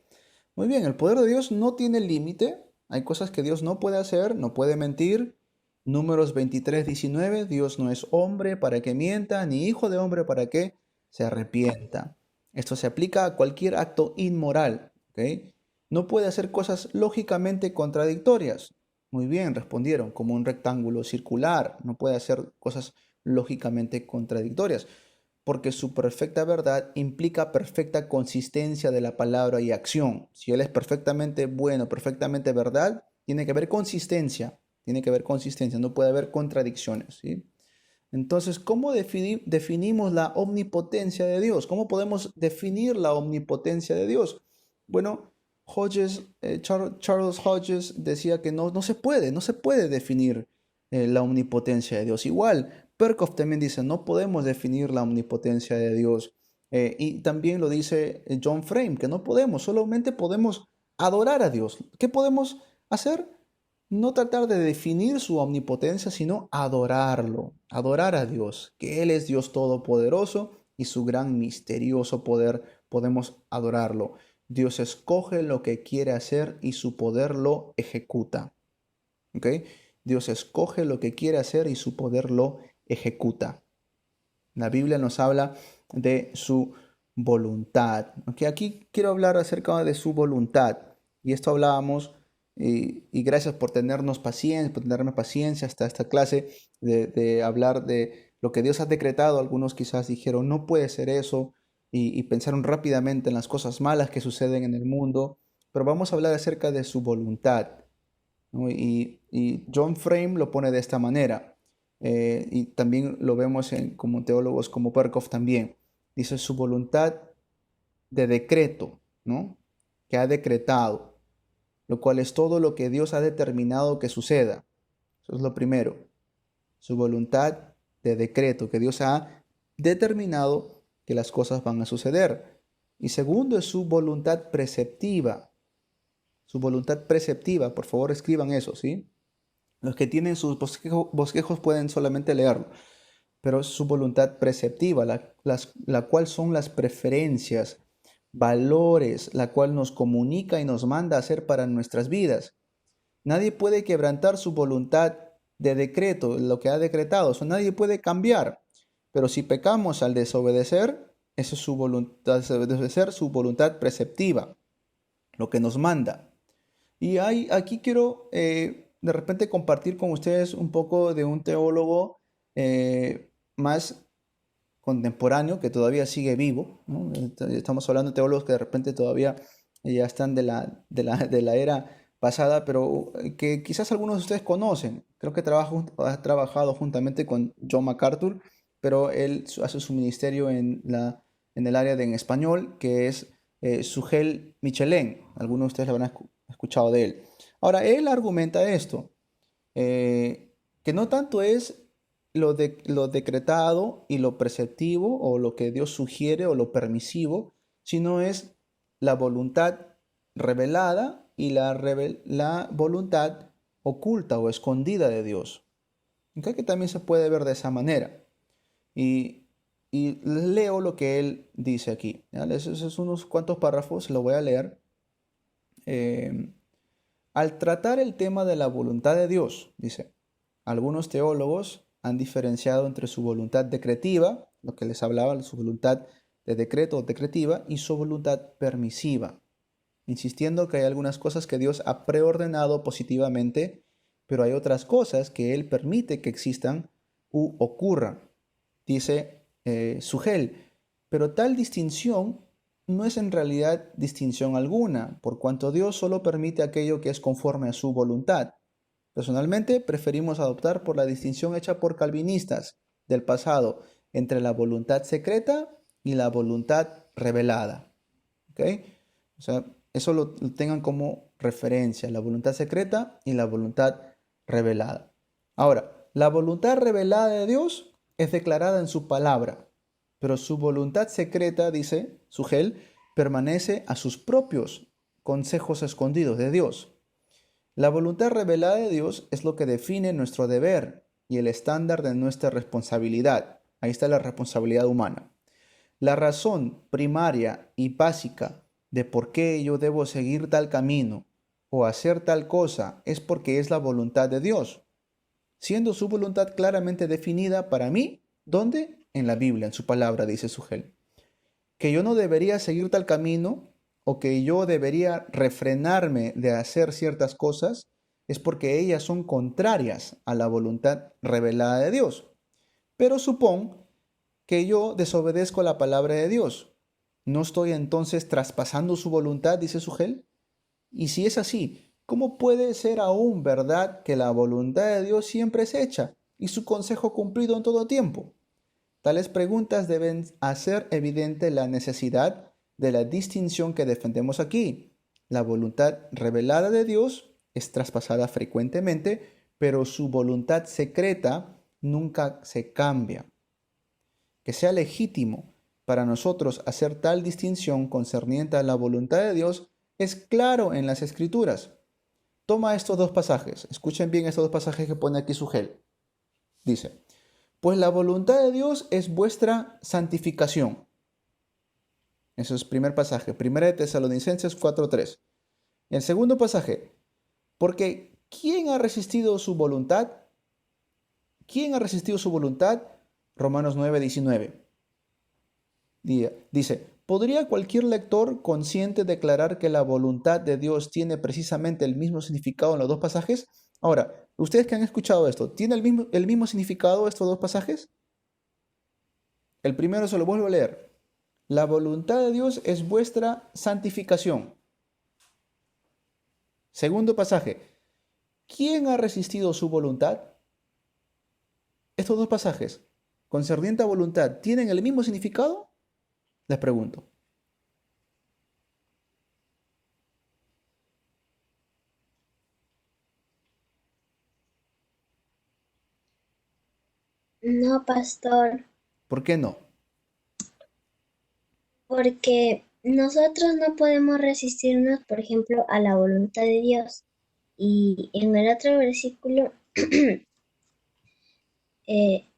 Muy bien, el poder de Dios no tiene límite. Hay cosas que Dios no puede hacer, no puede mentir. Números 23:19, Dios no es hombre para que mienta, ni hijo de hombre para que se arrepienta. Esto se aplica a cualquier acto inmoral, ¿ok? No puede hacer cosas lógicamente contradictorias. Muy bien, respondieron, como un rectángulo circular. No puede hacer cosas lógicamente contradictorias porque su perfecta verdad implica perfecta consistencia de la palabra y acción. Si Él es perfectamente bueno, perfectamente verdad, tiene que haber consistencia, no puede haber contradicciones, ¿sí? Entonces, ¿cómo definimos la omnipotencia de Dios? ¿Cómo podemos definir la omnipotencia de Dios? Bueno, Charles Hodges decía que no se puede definir la omnipotencia de Dios. Igual, Perkov también dice, no podemos definir la omnipotencia de Dios. Y también lo dice John Frame, que no podemos, solamente podemos adorar a Dios. ¿Qué podemos hacer? No tratar de definir su omnipotencia, sino adorarlo, adorar a Dios, que Él es Dios todopoderoso y su gran misterioso poder podemos adorarlo. Dios escoge lo que quiere hacer y su poder lo ejecuta. ¿Ok? Dios escoge lo que quiere hacer y su poder lo ejecuta. La Biblia nos habla de su voluntad. ¿Ok? Aquí quiero hablar acerca de su voluntad. Y esto hablábamos. Y gracias por tenernos paciencia, por tenerme paciencia hasta esta clase de hablar de lo que Dios ha decretado. Algunos quizás dijeron, no puede ser eso, y pensaron rápidamente en las cosas malas que suceden en el mundo. Pero vamos a hablar acerca de su voluntad, ¿no? Y John Frame lo pone de esta manera, y también lo vemos como teólogos como Perkov también. Dice su voluntad de decreto, ¿no? Que ha decretado, lo cual es todo lo que Dios ha determinado que suceda. Eso es lo primero. Su voluntad de decreto, que Dios ha determinado que las cosas van a suceder. Y segundo es su voluntad preceptiva. Su voluntad preceptiva, por favor escriban eso, ¿sí? Los que tienen sus bosquejos pueden solamente leerlo. Pero es su voluntad preceptiva, la cual son las preferencias, valores, la cual nos comunica y nos manda a hacer para nuestras vidas. Nadie puede quebrantar su voluntad de decreto, lo que ha decretado. Eso nadie puede cambiar. Pero si pecamos al desobedecer, esa es su voluntad, desobedecer su voluntad preceptiva, lo que nos manda. Y aquí quiero de repente compartir con ustedes un poco de un teólogo más contemporáneo, que todavía sigue vivo, ¿no? Estamos hablando de teólogos que de repente todavía ya están de la era pasada, pero que quizás algunos de ustedes conocen. Creo que ha trabajado juntamente con John MacArthur, pero él hace su ministerio en el área en español, que es Sugel Michelén. Algunos de ustedes lo habrán escuchado de él. Ahora, él argumenta esto, que no tanto es lo decretado y lo preceptivo, o lo que Dios sugiere, o lo permisivo, sino es la voluntad revelada y la voluntad oculta o escondida de Dios. ¿Okay? Que también se puede ver de esa manera. Y leo lo que él dice aquí. Esos unos cuantos párrafos, lo voy a leer. Al tratar el tema de la voluntad de Dios, dice, algunos teólogos han diferenciado entre su voluntad decretiva, lo que les hablaba, su voluntad de decreto o decretiva, y su voluntad permisiva, insistiendo que hay algunas cosas que Dios ha preordenado positivamente, pero hay otras cosas que Él permite que existan u ocurran. Dice Sugel, pero tal distinción no es en realidad distinción alguna, por cuanto Dios solo permite aquello que es conforme a su voluntad. Personalmente, preferimos adoptar por la distinción hecha por calvinistas del pasado entre la voluntad secreta y la voluntad revelada. ¿Ok? O sea, eso lo tengan como referencia, la voluntad secreta y la voluntad revelada. Ahora, la voluntad revelada de Dios es declarada en su palabra, pero su voluntad secreta, dice Sugel, permanece a sus propios consejos escondidos de Dios. La voluntad revelada de Dios es lo que define nuestro deber y el estándar de nuestra responsabilidad. Ahí está la responsabilidad humana. La razón primaria y básica de por qué yo debo seguir tal camino o hacer tal cosa es porque es la voluntad de Dios, siendo su voluntad claramente definida para mí. ¿Dónde? En la Biblia, en su palabra, dice Sugel. Que yo no debería seguir tal camino o que yo debería refrenarme de hacer ciertas cosas es porque ellas son contrarias a la voluntad revelada de Dios. Pero supón que yo desobedezco la palabra de Dios. ¿No estoy entonces traspasando su voluntad?, dice Sugel. Y si es así, ¿cómo puede ser aún verdad que la voluntad de Dios siempre es hecha y su consejo cumplido en todo tiempo? Tales preguntas deben hacer evidente la necesidad de la distinción que defendemos aquí. La voluntad revelada de Dios es traspasada frecuentemente, pero su voluntad secreta nunca se cambia. Que sea legítimo para nosotros hacer tal distinción concerniente a la voluntad de Dios es claro en las Escrituras. Toma estos dos pasajes. Escuchen bien estos dos pasajes que pone aquí Sugel. Dice, pues la voluntad de Dios es vuestra santificación. Eso es el primer pasaje. Primera de Tesalonicenses 4:3. Y el segundo pasaje, porque ¿quién ha resistido su voluntad? ¿Quién ha resistido su voluntad? Romanos 9:19. Dice, ¿podría cualquier lector consciente declarar que la voluntad de Dios tiene precisamente el mismo significado en los dos pasajes? Ahora, ustedes que han escuchado esto, ¿tiene el mismo significado estos dos pasajes? El primero se lo vuelvo a leer. La voluntad de Dios es vuestra santificación. Segundo pasaje. ¿Quién ha resistido su voluntad? Estos dos pasajes, concerniente a voluntad, ¿tienen el mismo significado? Les pregunto. No, pastor, ¿Por qué no? porque nosotros no podemos resistirnos, por ejemplo, a la voluntad de Dios. Y en el otro versículo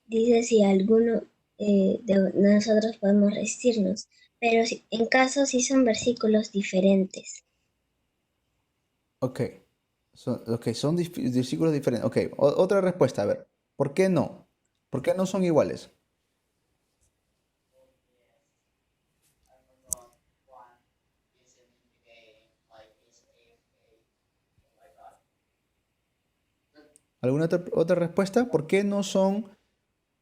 dice si alguno de nosotros podemos resistirnos, pero en caso sí son versículos diferentes. Ok. Son versículos diferentes. Ok, otra respuesta, a ver. ¿Por qué no? ¿Por qué no son iguales? ¿Alguna otra respuesta? ¿Por qué no son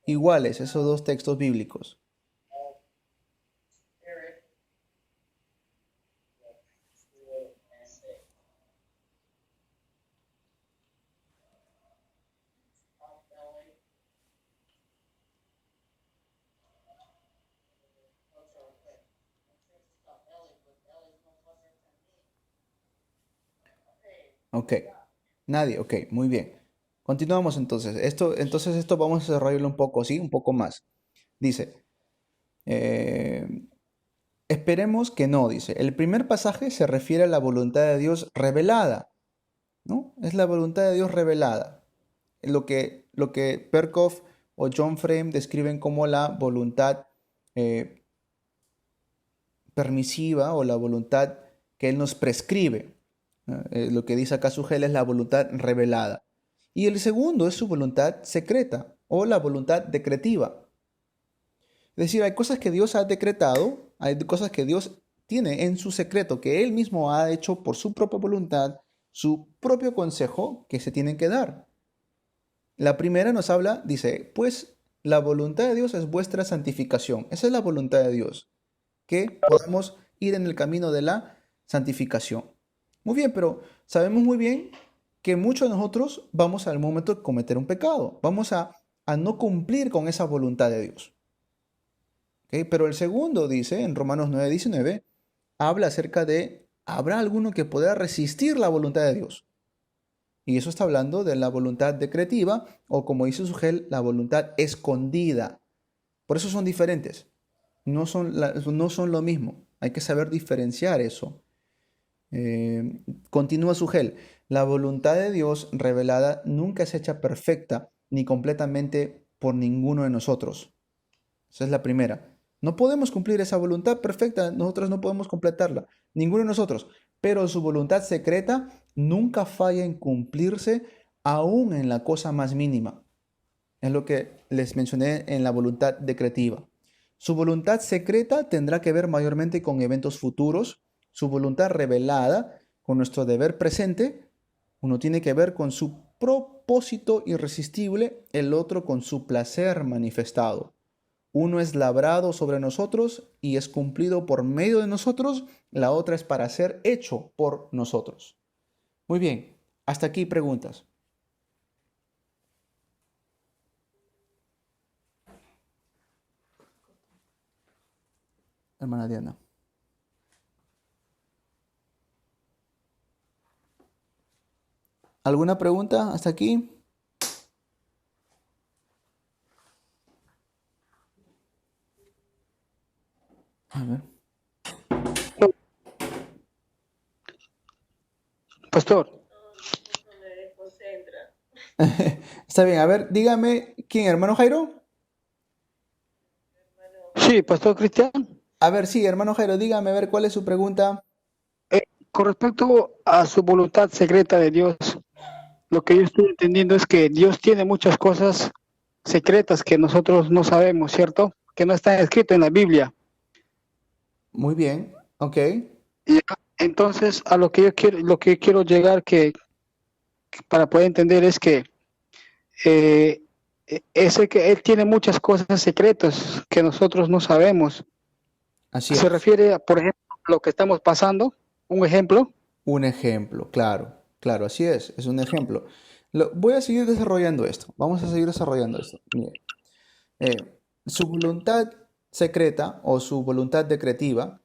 iguales esos dos textos bíblicos? Ok. Nadie, ok, muy bien. Continuamos entonces. Esto vamos a desarrollarlo un poco, ¿sí? Un poco más. Dice, eh, esperemos que no, dice. El primer pasaje se refiere a la voluntad de Dios revelada, ¿no? Es la voluntad de Dios revelada. Lo que Perkoff o John Frame describen como la voluntad eh, permisiva o la voluntad que Él nos prescribe. Lo que dice acá Sugel es la voluntad revelada. Y el segundo es su voluntad secreta o la voluntad decretiva. Es decir, hay cosas que Dios ha decretado, hay cosas que Dios tiene en su secreto, que Él mismo ha hecho por su propia voluntad, su propio consejo, que se tienen que dar. La primera nos habla, dice, pues la voluntad de Dios es vuestra santificación. Esa es la voluntad de Dios, que podamos ir en el camino de la santificación. Muy bien, pero sabemos muy bien que muchos de nosotros vamos al momento de cometer un pecado. Vamos a no cumplir con esa voluntad de Dios. ¿Okay? Pero el segundo dice, en Romanos 9:19, habla acerca de, ¿habrá alguno que pueda resistir la voluntad de Dios? Y eso está hablando de la voluntad decretiva o, como dice Sugel, la voluntad escondida. Por eso son diferentes. No son lo mismo. Hay que saber diferenciar eso. Continúa Sugel. La voluntad de Dios revelada nunca es hecha perfecta ni completamente por ninguno de nosotros. Esa es la primera. No podemos cumplir esa voluntad perfecta, nosotros no podemos completarla, ninguno de nosotros. Pero su voluntad secreta nunca falla en cumplirse aún en la cosa más mínima. Es lo que les mencioné en la voluntad decretiva. Su voluntad secreta tendrá que ver mayormente con eventos futuros. Su voluntad revelada, con nuestro deber presente, uno tiene que ver con su propósito irresistible, el otro con su placer manifestado. Uno es labrado sobre nosotros y es cumplido por medio de nosotros, la otra es para ser hecho por nosotros. Muy bien, hasta aquí preguntas. Hermana Diana. ¿Alguna pregunta hasta aquí? pastor. Está bien, a ver, dígame, ¿quién, hermano Jairo? Sí, pastor Cristian. A ver, sí, hermano Jairo, dígame, a ver, ¿cuál es su pregunta? Con respecto a su voluntad secreta de Dios, lo que yo estoy entendiendo es que Dios tiene muchas cosas secretas que nosotros no sabemos, ¿cierto? Que no están escritas en la Biblia. Muy bien, ok. Y entonces a lo que yo quiero llegar para poder entender es que que Él tiene muchas cosas secretas que nosotros no sabemos. Así Se es. refiere, por ejemplo, a lo que estamos pasando. Un ejemplo. Un ejemplo, claro, claro, así es un ejemplo. Voy a seguir desarrollando esto, vamos a seguir desarrollando esto. Mire, su voluntad secreta o su voluntad decretiva,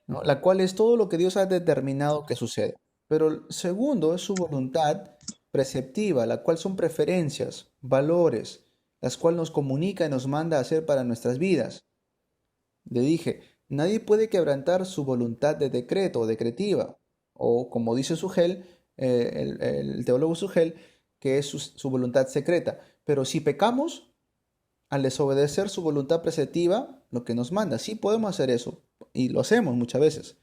¿no? La cual es todo lo que Dios ha determinado que suceda. Pero el segundo es su voluntad preceptiva, la cual son preferencias, valores, las cuales nos comunica y nos manda a hacer para nuestras vidas. Le dije, nadie puede quebrantar su voluntad de decreto o decretiva, o como dice Sugel, el teólogo Sugel, que es su voluntad secreta. Pero si pecamos, al desobedecer su voluntad preceptiva, lo que nos manda, sí podemos hacer eso, y lo hacemos muchas veces.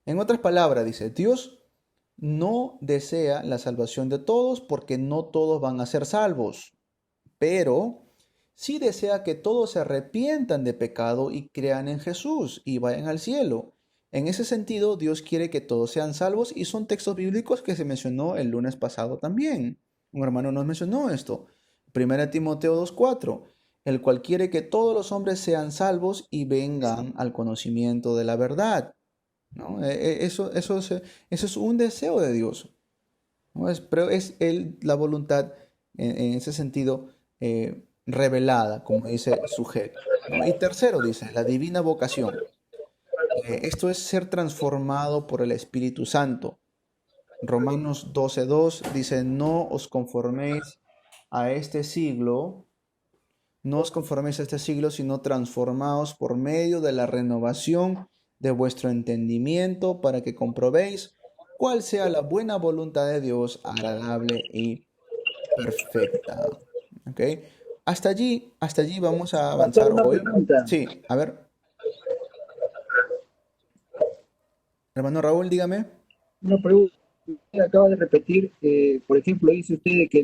En otras palabras, dice, Dios no desea la salvación de todos porque no todos van a ser salvos, pero sí desea que todos se arrepientan de pecado y crean en Jesús y vayan al cielo. En ese sentido, Dios quiere que todos sean salvos y son textos bíblicos que se mencionó el lunes pasado también. Un hermano nos mencionó esto. 1 Timoteo 2:4, el cual quiere que todos los hombres sean salvos y vengan al conocimiento de la verdad, ¿no? Eso es un deseo de Dios, ¿no? Pero es la voluntad en ese sentido revelada, como dice Sugel, ¿no? Y tercero dice, la divina vocación. Esto es ser transformado por el Espíritu Santo. Romanos 12:2 dice, no os conforméis a este siglo, no os conforméis a este siglo, sino transformaos por medio de la renovación de vuestro entendimiento para que comprobéis cuál sea la buena voluntad de Dios, agradable y perfecta. ¿Ok? Hasta allí vamos a avanzar Pastor, una hoy. pregunta. Sí, a ver. Hermano Raúl, dígame. Una pregunta. Usted acaba de repetir, por ejemplo, dice usted que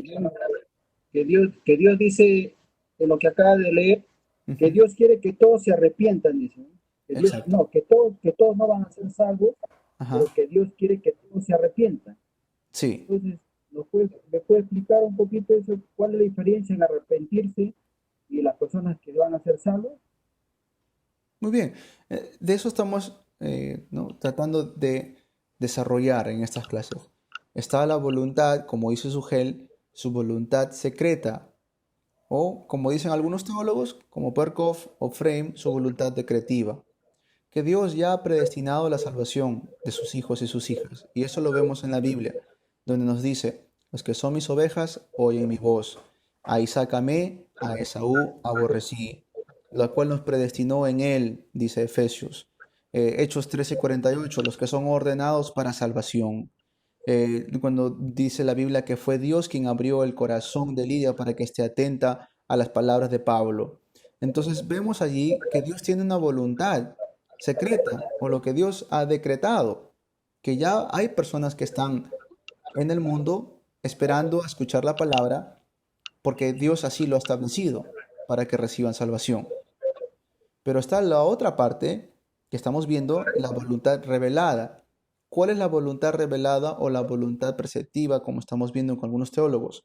Dios dice en lo que acaba de leer, que Ujú. Dios quiere que todos se arrepientan, dice, ¿no? Exacto. Que todos no van a ser salvos, Ajá. pero que Dios quiere que todos se arrepientan. Sí. Entonces, ¿me puede explicar un poquito eso? ¿Cuál es la diferencia en arrepentirse y las personas que van a ser salvos? Muy bien. De eso estamos ¿no? tratando de desarrollar en estas clases. Está la voluntad, como dice Sugel, su voluntad secreta, o como dicen algunos teólogos, como Perkoff o Frame, su voluntad decretiva, que Dios ya ha predestinado la salvación de sus hijos y sus hijas. Y eso lo vemos en la Biblia, donde nos dice, los que son mis ovejas oyen mi voz. A Isaac amé, a Esaú aborrecí, la cual nos predestinó en él, dice Efesios. Hechos 13:48, los que son ordenados para salvación. Cuando dice la Biblia que fue Dios quien abrió el corazón de Lidia para que esté atenta a las palabras de Pablo. Entonces vemos allí que Dios tiene una voluntad secreta o lo que Dios ha decretado, que ya hay personas que están en el mundo esperando a escuchar la palabra porque Dios así lo ha establecido para que reciban salvación. Pero está la otra parte que estamos viendo, la voluntad revelada. ¿Cuál es la voluntad revelada o la voluntad preceptiva, como estamos viendo con algunos teólogos?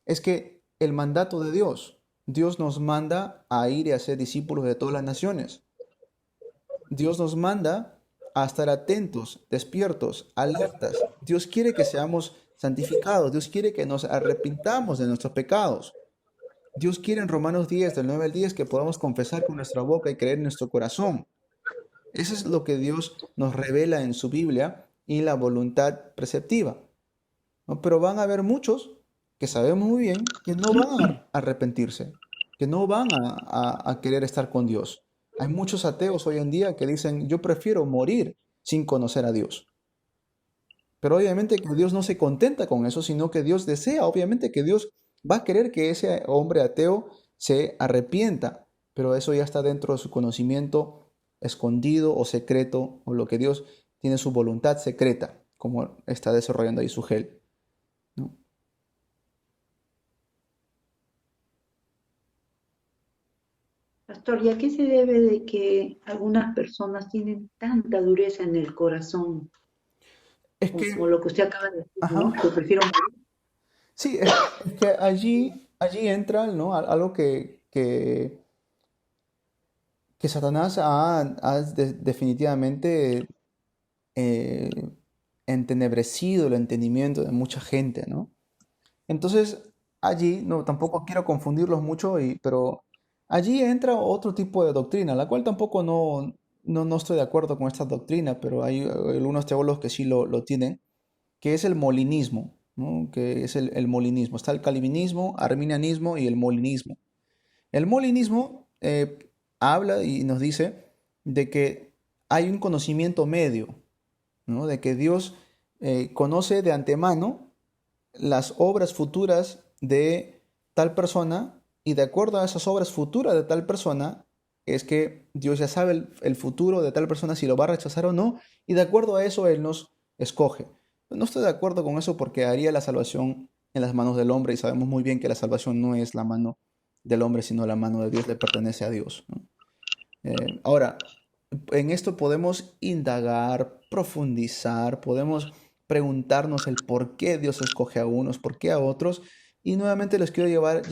Es que el mandato de Dios nos manda a ir y a ser discípulos de todas las naciones. Dios nos manda a estar atentos, despiertos, alertas. Dios quiere que seamos santificados. Dios quiere que nos arrepintamos de nuestros pecados. Dios quiere en Romanos 10, del 9 al 10, que podamos confesar con nuestra boca y creer en nuestro corazón. Eso es lo que Dios nos revela en su Biblia y la voluntad preceptiva, ¿no? Pero van a haber muchos que sabemos muy bien que no van a arrepentirse, que no van a querer estar con Dios. Hay muchos ateos hoy en día que dicen, yo prefiero morir sin conocer a Dios. Pero obviamente que Dios no se contenta con eso, sino que Dios desea, obviamente que Dios va a querer que ese hombre ateo se arrepienta, pero eso ya está dentro de su conocimiento escondido o secreto, o lo que Dios tiene su voluntad secreta, como está desarrollando ahí su gel, ¿no? Pastor, ¿y a qué se debe de que algunas personas tienen tanta dureza en el corazón, Es como que, lo que usted acaba de decir, ¿no? ajá, Que prefiero morir. sí, es que allí entra, ¿no? Algo que Satanás ha definitivamente eh, entenebrecido el entendimiento de mucha gente, ¿no? Entonces, allí, no, tampoco quiero confundirlos mucho, pero allí entra otro tipo de doctrina, la cual tampoco no estoy de acuerdo con esta doctrina, pero hay algunos teólogos que sí lo tienen, que es el molinismo, ¿no? Que es el molinismo. Está el calvinismo, arminianismo y el molinismo. El molinismo habla y nos dice de que hay un conocimiento medio, ¿no? De que Dios conoce de antemano las obras futuras de tal persona y de acuerdo a esas obras futuras de tal persona es que Dios ya sabe el futuro de tal persona si lo va a rechazar o no y de acuerdo a eso Él nos escoge. No estoy de acuerdo con eso porque haría la salvación en las manos del hombre y sabemos muy bien que la salvación no es la mano del hombre sino la mano de Dios, le pertenece a Dios, ¿no? Ahora, en esto podemos indagar, profundizar, podemos preguntarnos el por qué Dios escoge a unos, por qué a otros, y nuevamente les quiero llevar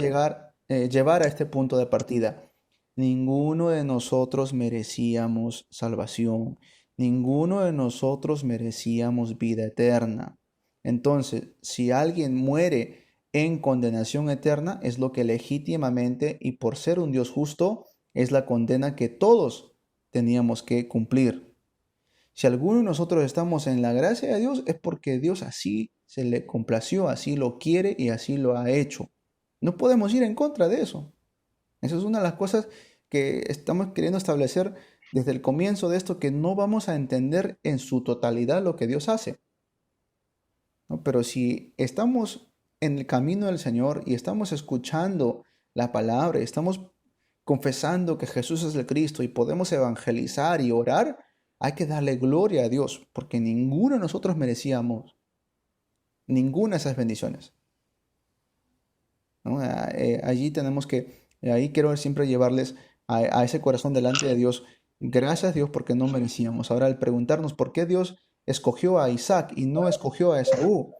a este punto de partida. Ninguno de nosotros merecíamos salvación, ninguno de nosotros merecíamos vida eterna. Entonces, si alguien muere en condenación eterna, es lo que legítimamente y por ser un Dios justo, es la condena que todos teníamos que cumplir. Si alguno de nosotros estamos en la gracia de Dios, es porque Dios así se le complació, así lo quiere y así lo ha hecho. No podemos ir en contra de eso. Esa es una de las cosas que estamos queriendo establecer desde el comienzo de esto, que no vamos a entender en su totalidad lo que Dios hace, ¿no? Pero si estamos en el camino del Señor y estamos escuchando la palabra, estamos confesando que Jesús es el Cristo y podemos evangelizar y orar, hay que darle gloria a Dios, porque ninguno de nosotros merecíamos ninguna de esas bendiciones, ¿no? Allí tenemos ahí quiero siempre llevarles a ese corazón delante de Dios. Gracias Dios porque no merecíamos. Ahora al preguntarnos por qué Dios escogió a Isaac y no escogió a Esaú,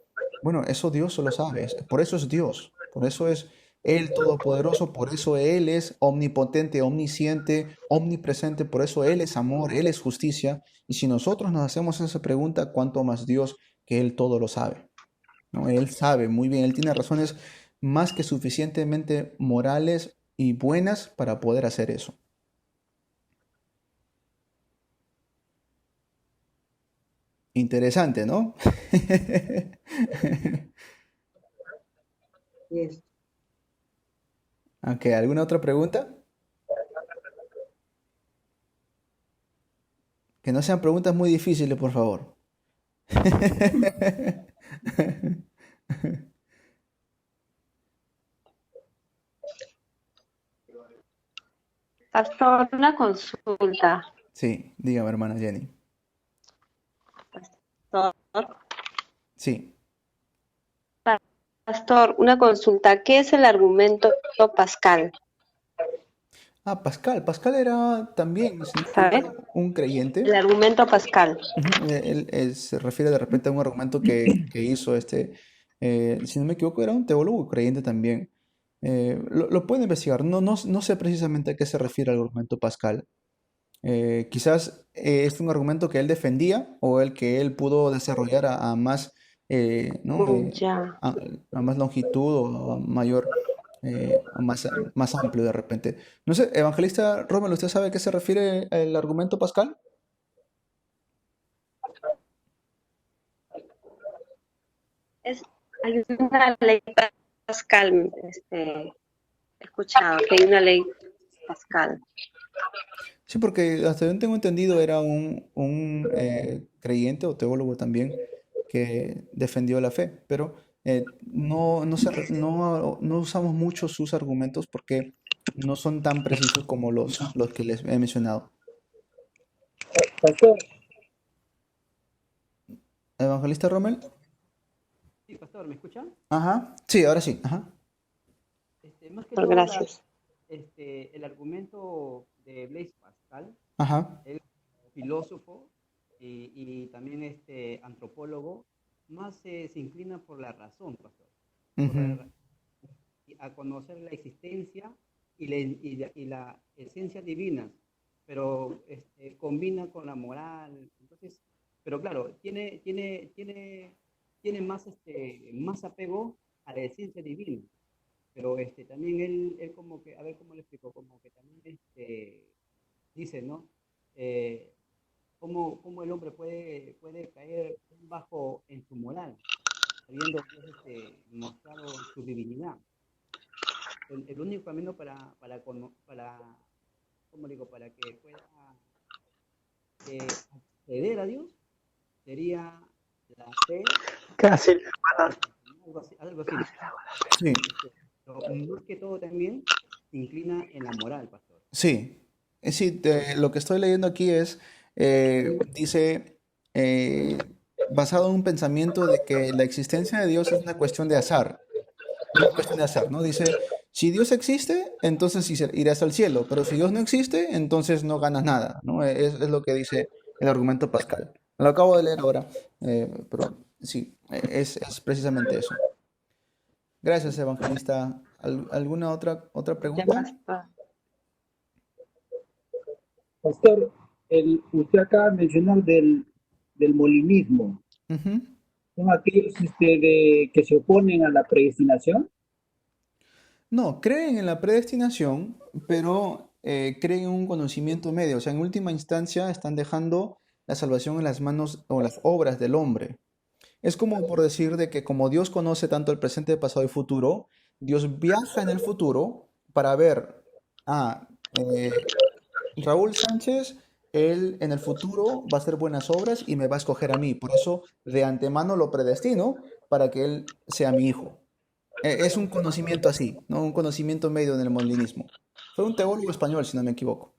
bueno, eso Dios solo sabe. Por eso es Dios, por eso es Él todopoderoso, por eso Él es omnipotente, omnisciente, omnipresente, por eso Él es amor, Él es justicia. Y si nosotros nos hacemos esa pregunta, ¿cuánto más Dios que Él todo lo sabe? ¿No? Él sabe muy bien, Él tiene razones más que suficientemente morales y buenas para poder hacer eso. Interesante, ¿no? Yes. Ok, ¿alguna otra pregunta? Que no sean preguntas muy difíciles, por favor. Pastor, una consulta. Sí, dígame, hermana Jenny. Pastor, Sí. Pastor, una consulta. ¿Qué es el argumento pascal? Ah, Pascal. Pascal era también, si no me ¿Sabe? equivoco, un creyente. El argumento pascal. Ujú, él se refiere de repente a un argumento que hizo si no me equivoco, era un teólogo creyente también. Lo pueden investigar. No sé precisamente a qué se refiere el argumento Pascal. Quizás es un argumento que él defendía o el que él pudo desarrollar a más, ¿no? Ya. A más longitud o a mayor, más amplio de repente. No sé, evangelista Rómulo, ¿usted sabe a qué se refiere el argumento Pascal? Hay una ley pascal, he escuchado que hay una ley pascal. Sí, porque hasta yo tengo entendido era un creyente o teólogo también que defendió la fe, pero no usamos mucho sus argumentos porque no son tan precisos como los que les he mencionado. Pastor, ¿Evangelista Rommel? Sí, pastor, ¿me escuchan? Ajá, sí, ahora sí, ajá. Más que Por todo, gracias. el argumento de Blaise Pascal, Ajá. él filósofo y también antropólogo, más se inclina por la razón, pastor, por Ujú. a conocer la existencia y la esencia divina, pero combina con la moral. Entonces, pero claro, tiene más apego a la esencia divina, pero también él como que, a ver cómo le explico, como que también dice, ¿no? Eh, cómo el hombre puede caer bajo en su moral, habiendo Dios mostrado su divinidad. El único camino ¿cómo digo? Para que pueda acceder a Dios sería la fe, casi. algo así. Sí, Pero más que todo también se inclina en la moral, pastor. sí. Sí, lo que estoy leyendo aquí es, dice, basado en un pensamiento de que la existencia de Dios es una cuestión de azar. Una cuestión de azar, ¿no? Dice, si Dios existe, entonces sí irás al cielo, pero si Dios no existe, entonces no ganas nada, ¿no? Es lo que dice el argumento Pascal. Lo acabo de leer ahora, pero sí, es precisamente eso. Gracias, evangelista. ¿Alguna otra pregunta? Pastor, usted acaba de mencionar del molinismo. Ujú. ¿Son aquellos que se oponen a la predestinación? No, creen en la predestinación, pero creen en un conocimiento medio. O sea, en última instancia están dejando la salvación en las manos o las obras del hombre. Es como por decir de que como Dios conoce tanto el presente, pasado y futuro, Dios viaja en el futuro para ver, ah, Raúl Sánchez, él en el futuro va a hacer buenas obras y me va a escoger a mí. Por eso de antemano lo predestino para que él sea mi hijo. Es un conocimiento así, ¿no? Un conocimiento medio en el molinismo. Fue un teólogo español, si no me equivoco.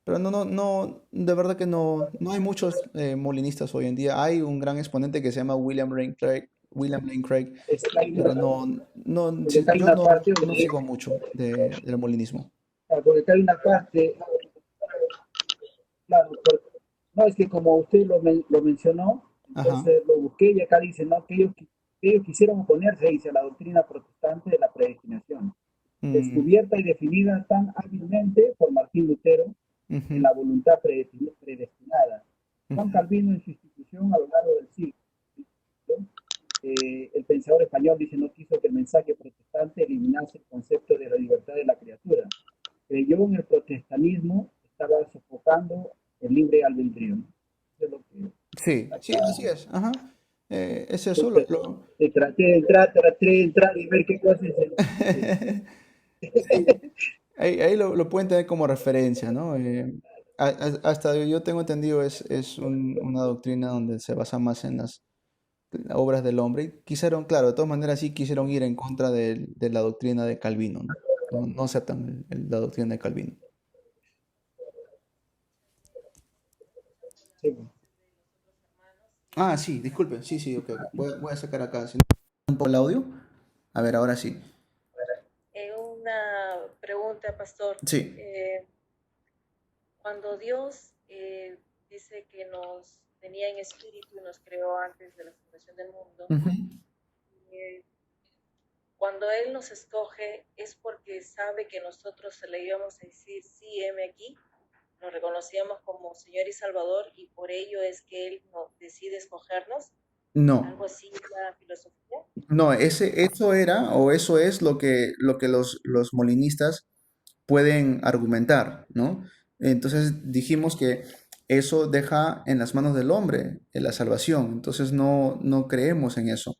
Pero no, de verdad que no hay muchos molinistas hoy en día. Hay un gran exponente que se llama William Lane Craig, pero Porque acá hay yo una parte no donde, sigo mucho del molinismo. porque acá hay una parte, claro, no es que como usted lo mencionó, Ajá. entonces lo busqué y acá dice, ¿no? Que ellos quisieron oponerse, dice, a la doctrina protestante de la predestinación, Mm, descubierta y definida tan hábilmente por Martín Lutero en ujú, la voluntad predestinada. Juan ujú, Calvino en su institución a lo largo del siglo, el pensador español dice no quiso que el mensaje protestante eliminase el concepto de la libertad de la criatura. Creyó en el protestantismo, estaba sofocando el libre albedrío. Eso es lo que sí, sí, acá. así es. Ajá. Es eso. Entonces, traté de entrar y ver qué cosas. Sí, ahí lo pueden tener como referencia, ¿no? Hasta yo tengo entendido es una doctrina donde se basa más en las obras del hombre. Y quisieron, claro, de todas maneras sí quisieron ir en contra de la doctrina de Calvino, ¿no? No aceptan la doctrina de Calvino. Sí. Ah, sí, disculpen, sí, ok. Voy a sacar acá, si no, un poco el audio. A ver, ahora sí. Una pregunta, pastor. Sí. Cuando Dios dice que nos tenía en espíritu y nos creó antes de la fundación del mundo, Ujú. eh, cuando Él nos escoge es porque sabe que nosotros le íbamos a decir, sí, heme aquí, nos reconocíamos como Señor y Salvador y por ello es que Él nos decide escogernos. No. Algo así es la filosofía. No, eso era o eso es lo que los molinistas pueden argumentar, ¿no? Entonces dijimos que eso deja en las manos del hombre la salvación, entonces no creemos en eso.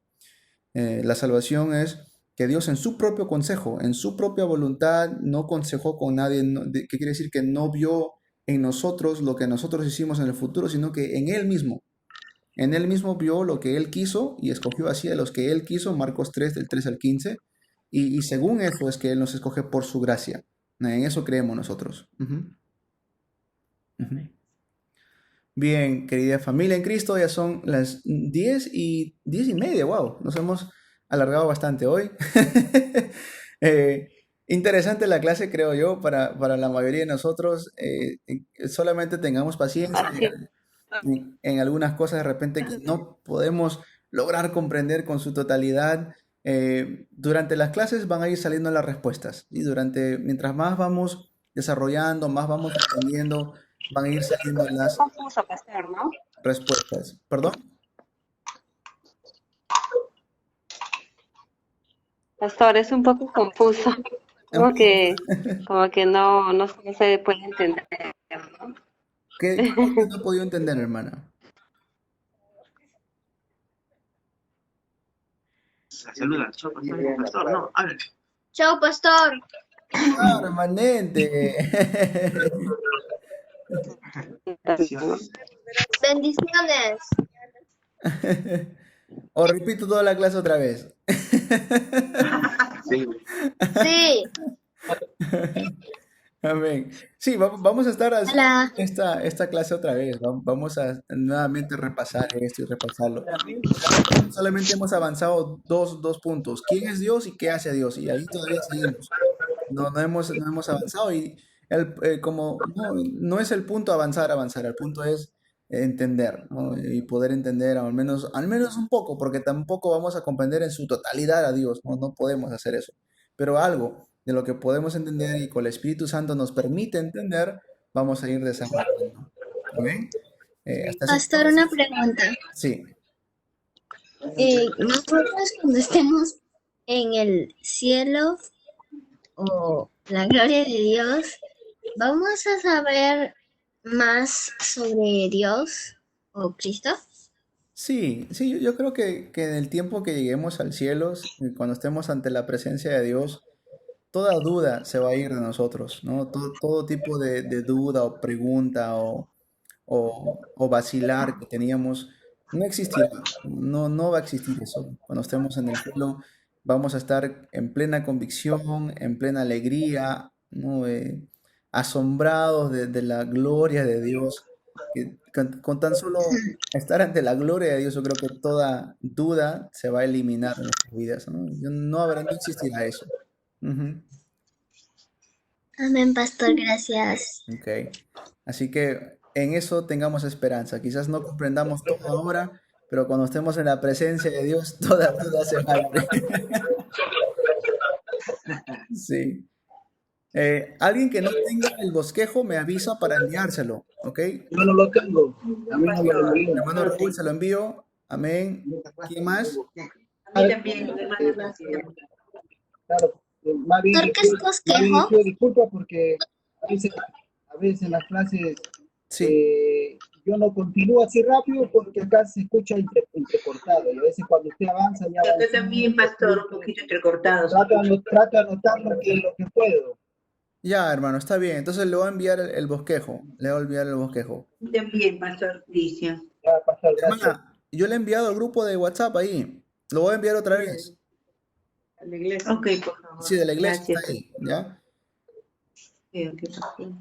La salvación es que Dios en su propio consejo, en su propia voluntad, no consejó con nadie, ¿qué quiere decir? Que no vio en nosotros lo que nosotros hicimos en el futuro, sino que En él mismo vio lo que él quiso y escogió así a los que él quiso, Marcos 3, del 3 al 15. Y según eso es que él nos escoge por su gracia. En eso creemos nosotros. Ujú. Bien, querida familia en Cristo, ya son las 10:10:30, wow, nos hemos alargado bastante hoy. Interesante la clase, creo yo, para la mayoría de nosotros. Solamente tengamos paciencia en algunas cosas de repente que no podemos lograr comprender con su totalidad. Durante las clases van a ir saliendo las respuestas, y mientras más vamos desarrollando, más vamos aprendiendo, van a ir saliendo las Confuso, pastor, ¿no? respuestas. ¿Perdón? Pastor, es un poco confuso. Como que no se puede entender, ¿no? ¿Qué no he podido entender, hermana? Saluda, pastor, no, hable. Chao, pastor. Ah, remanente. Bendiciones. O repito toda la clase otra vez. Sí. Sí. Amén. Sí, vamos a estar haciendo Hola. esta clase otra vez. Vamos a nuevamente repasar esto y repasarlo. Solamente hemos avanzado dos puntos. ¿Quién es Dios y qué hace Dios? Y ahí todavía seguimos. No hemos avanzado, y no es el punto avanzar. El punto es entender, ¿no? Y poder entender al menos un poco, porque tampoco vamos a comprender en su totalidad a Dios, ¿no? No podemos hacer eso. Pero algo de lo que podemos entender y con el Espíritu Santo nos permite entender, vamos a ir desarrollando. ¿Amén? Pastor, una pregunta. Sí. Nosotros cuando estemos en el cielo o la gloria de Dios, ¿vamos a saber más sobre Dios o Cristo? Sí, yo creo que en el tiempo que lleguemos al cielo, cuando estemos ante la presencia de Dios, toda duda se va a ir de nosotros, ¿no? Todo tipo de duda o pregunta o vacilar que teníamos no existirá, no va a existir eso. Cuando estemos en el cielo vamos a estar en plena convicción, en plena alegría, ¿no? Asombrados de la gloria de Dios. Con tan solo estar ante la gloria de Dios, yo creo que toda duda se va a eliminar de nuestras vidas, ¿no? No existirá eso. Ujú. Amén, pastor, gracias. Ok. Así que en eso tengamos esperanza. Quizás no comprendamos todo ahora, pero cuando estemos en la presencia de Dios, toda duda se va a ir. Sí. Alguien que no tenga el bosquejo me avisa para enviárselo, ¿ok? Yo no lo tengo. A mí no me lo envío. Hermano Raúl, se lo envío. Amén. ¿Quién más? A mí también, hermana. Claro, Mavi, ¿Por qué es bosquejo? pido disculpas porque a veces en las clases Sí. yo no continúo así rápido porque acá se escucha entrecortado, y a veces cuando usted avanza ya va Yo también, pastor, un poquito entrecortado. trato de anotar lo que puedo. Ya, hermano, está bien. Entonces le voy a enviar el bosquejo. Le voy a enviar el bosquejo. También, pastor Cristian. Ya, pastor, gracias. Hermana, yo le he enviado al grupo de WhatsApp ahí. Lo voy a enviar otra vez. A la iglesia. Ok, por favor. Sí, de la iglesia Gracias. está ahí, ¿ya? Ok, pastor.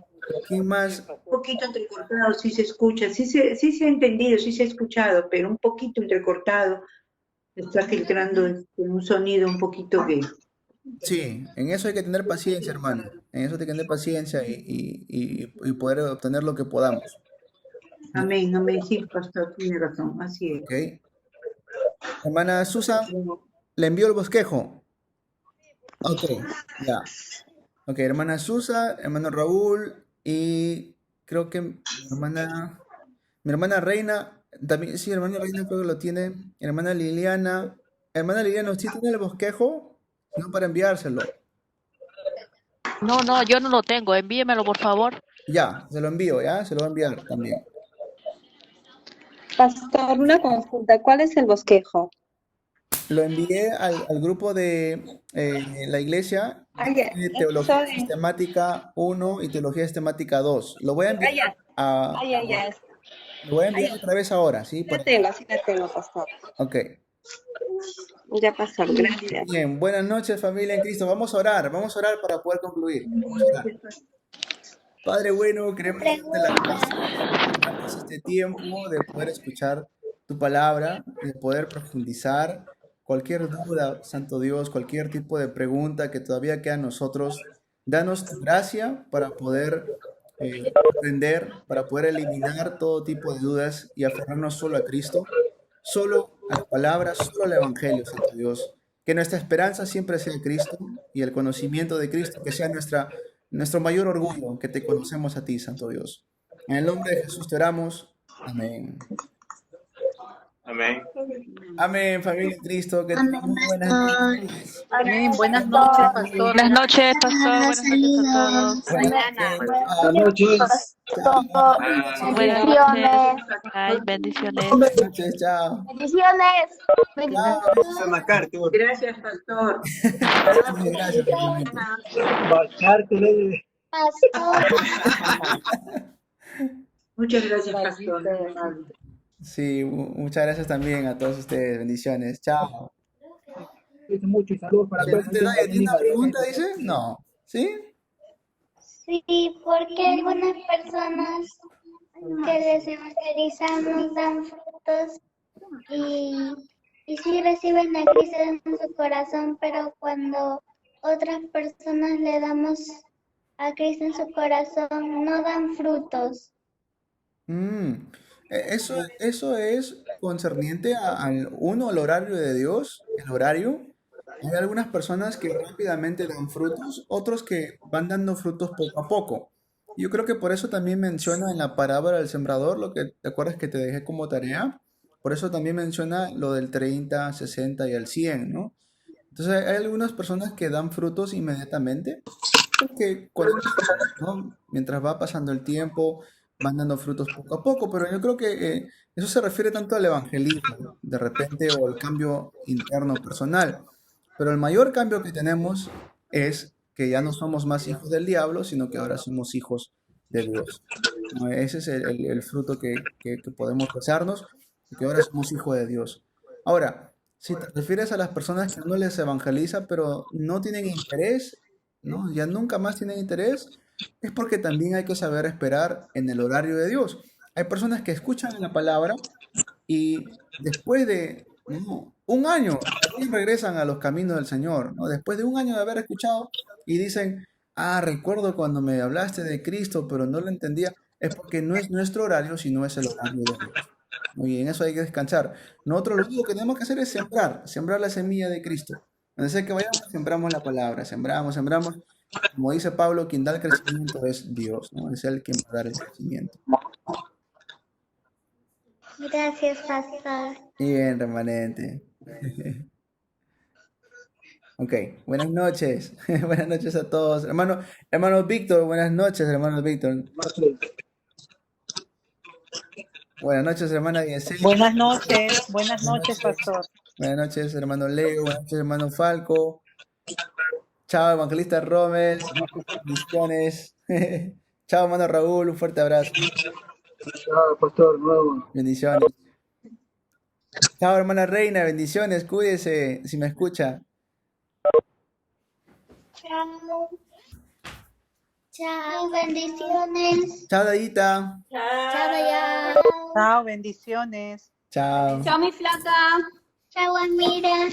¿Quién más? Un poquito entrecortado, sí se escucha, sí se ha entendido, sí se ha escuchado, pero un poquito entrecortado. Está filtrando un sonido un poquito que... Sí, en eso hay que tener paciencia, hermano. En eso hay que tener paciencia y poder obtener lo que podamos. Amén, amén, sí, pastor, tiene razón, así es. ¿Ok? Hermana Susan, ¿le envió el bosquejo? Ok, ya. Ok, hermana Susa, hermano Raúl y creo que mi hermana Reina, también, sí, hermana Reina creo que lo tiene. Hermana Liliana, ¿usted tiene el bosquejo? No, para enviárselo. No, yo no lo tengo. Envíemelo, por favor. Ya, se lo envío, ya, se lo voy a enviar también. Pastor, una consulta. ¿Cuál es el bosquejo? Lo envié al grupo de la iglesia de Teología Sistemática 1 y Teología Sistemática 2. Lo voy a enviar a... Ya. Lo voy a enviar otra vez ahora, ¿sí? Sí la tengo, pastor. Ok. Ya pasó, gracias. Bien, buenas noches, familia en Cristo. Vamos a orar para poder concluir. Vamos a orar. Padre bueno, queremos darte las gracias por darnos este tiempo de poder escuchar tu palabra, de poder profundizar cualquier duda, Santo Dios, cualquier tipo de pregunta que todavía queda en nosotros. Danos tu gracia para poder aprender, para poder eliminar todo tipo de dudas y aferrarnos solo a Cristo, solo a la palabra, solo al Evangelio, Santo Dios. Que nuestra esperanza siempre sea Cristo y el conocimiento de Cristo, que sea nuestro mayor orgullo, que te conocemos a ti, Santo Dios. En el nombre de Jesús te oramos. Amén. Amén. Amén, familia en Cristo. Que tengan muy buenas noches. Amén. Buenas noches, pastor. Buenas noches, pastor. Buenas noches a todos. Buenas noches. Buenas noches. Ay, bendiciones. Buenas noches, chao. Bendiciones. Chao. Gracias, pastor. Gracias, realmente. Pastor. Muchas gracias, pastor. Sí, muchas gracias también a todos ustedes. Bendiciones. Chao. Mucho y saludos para todos. ¿Tiene una pregunta, dice? No. ¿Sí? Sí, porque algunas personas que les evangelizamos dan frutos y sí reciben a Cristo en su corazón, pero cuando otras personas le damos a Cristo en su corazón, no dan frutos. Eso es concerniente al horario de Dios, el horario. Hay algunas personas que rápidamente dan frutos, otros que van dando frutos poco a poco. Yo creo que por eso también menciona en la parábola del sembrador, lo que te acuerdas que te dejé como tarea, por eso también menciona lo del 30, 60 y el 100, ¿no? Entonces hay algunas personas que dan frutos inmediatamente, porque ¿no? Mientras va pasando el tiempo, van dando frutos poco a poco, pero yo creo que eso se refiere tanto al evangelismo, de repente, o al cambio interno personal. Pero el mayor cambio que tenemos es que ya no somos más hijos del diablo, sino que ahora somos hijos de Dios. ¿No? Ese es el fruto que podemos gozarnos, que ahora somos hijos de Dios. Ahora, si te refieres a las personas que no les evangeliza, pero no tienen interés, ¿no? Ya nunca más tienen interés, es porque también hay que saber esperar en el horario de Dios. Hay personas que escuchan la palabra y después de un año regresan a los caminos del Señor, ¿no? Después de un año de haber escuchado y dicen, recuerdo cuando me hablaste de Cristo, pero no lo entendía. Es porque no es nuestro horario, sino es el horario de Dios. Y en eso hay que descansar. Nosotros lo único que tenemos que hacer es sembrar la semilla de Cristo. Donde sea que vayamos, sembramos la palabra, sembramos. Como dice Pablo, quien da el crecimiento es Dios, ¿no? Es Él quien va a dar el crecimiento. Gracias, pastor. Bien, remanente. Ok, buenas noches. Buenas noches a todos. Hermano Víctor, buenas noches, hermano Víctor. Buenas noches, hermana Yesenia. Buenas noches, pastor. Buenas noches, hermano Leo. Buenas noches, hermano Falco. Chao, evangelista Rommel. Bendiciones. Chao, hermano Raúl. Un fuerte abrazo. Chao, pastor, nuevo. Bendiciones. Chao, hermana Reina. Bendiciones. Cuídese, si me escucha. Chao. Chao, bendiciones. Chao, Dayita. Chao, Daya. Chao, bendiciones. Chao. Chao, mi flaca. Chao, Amira.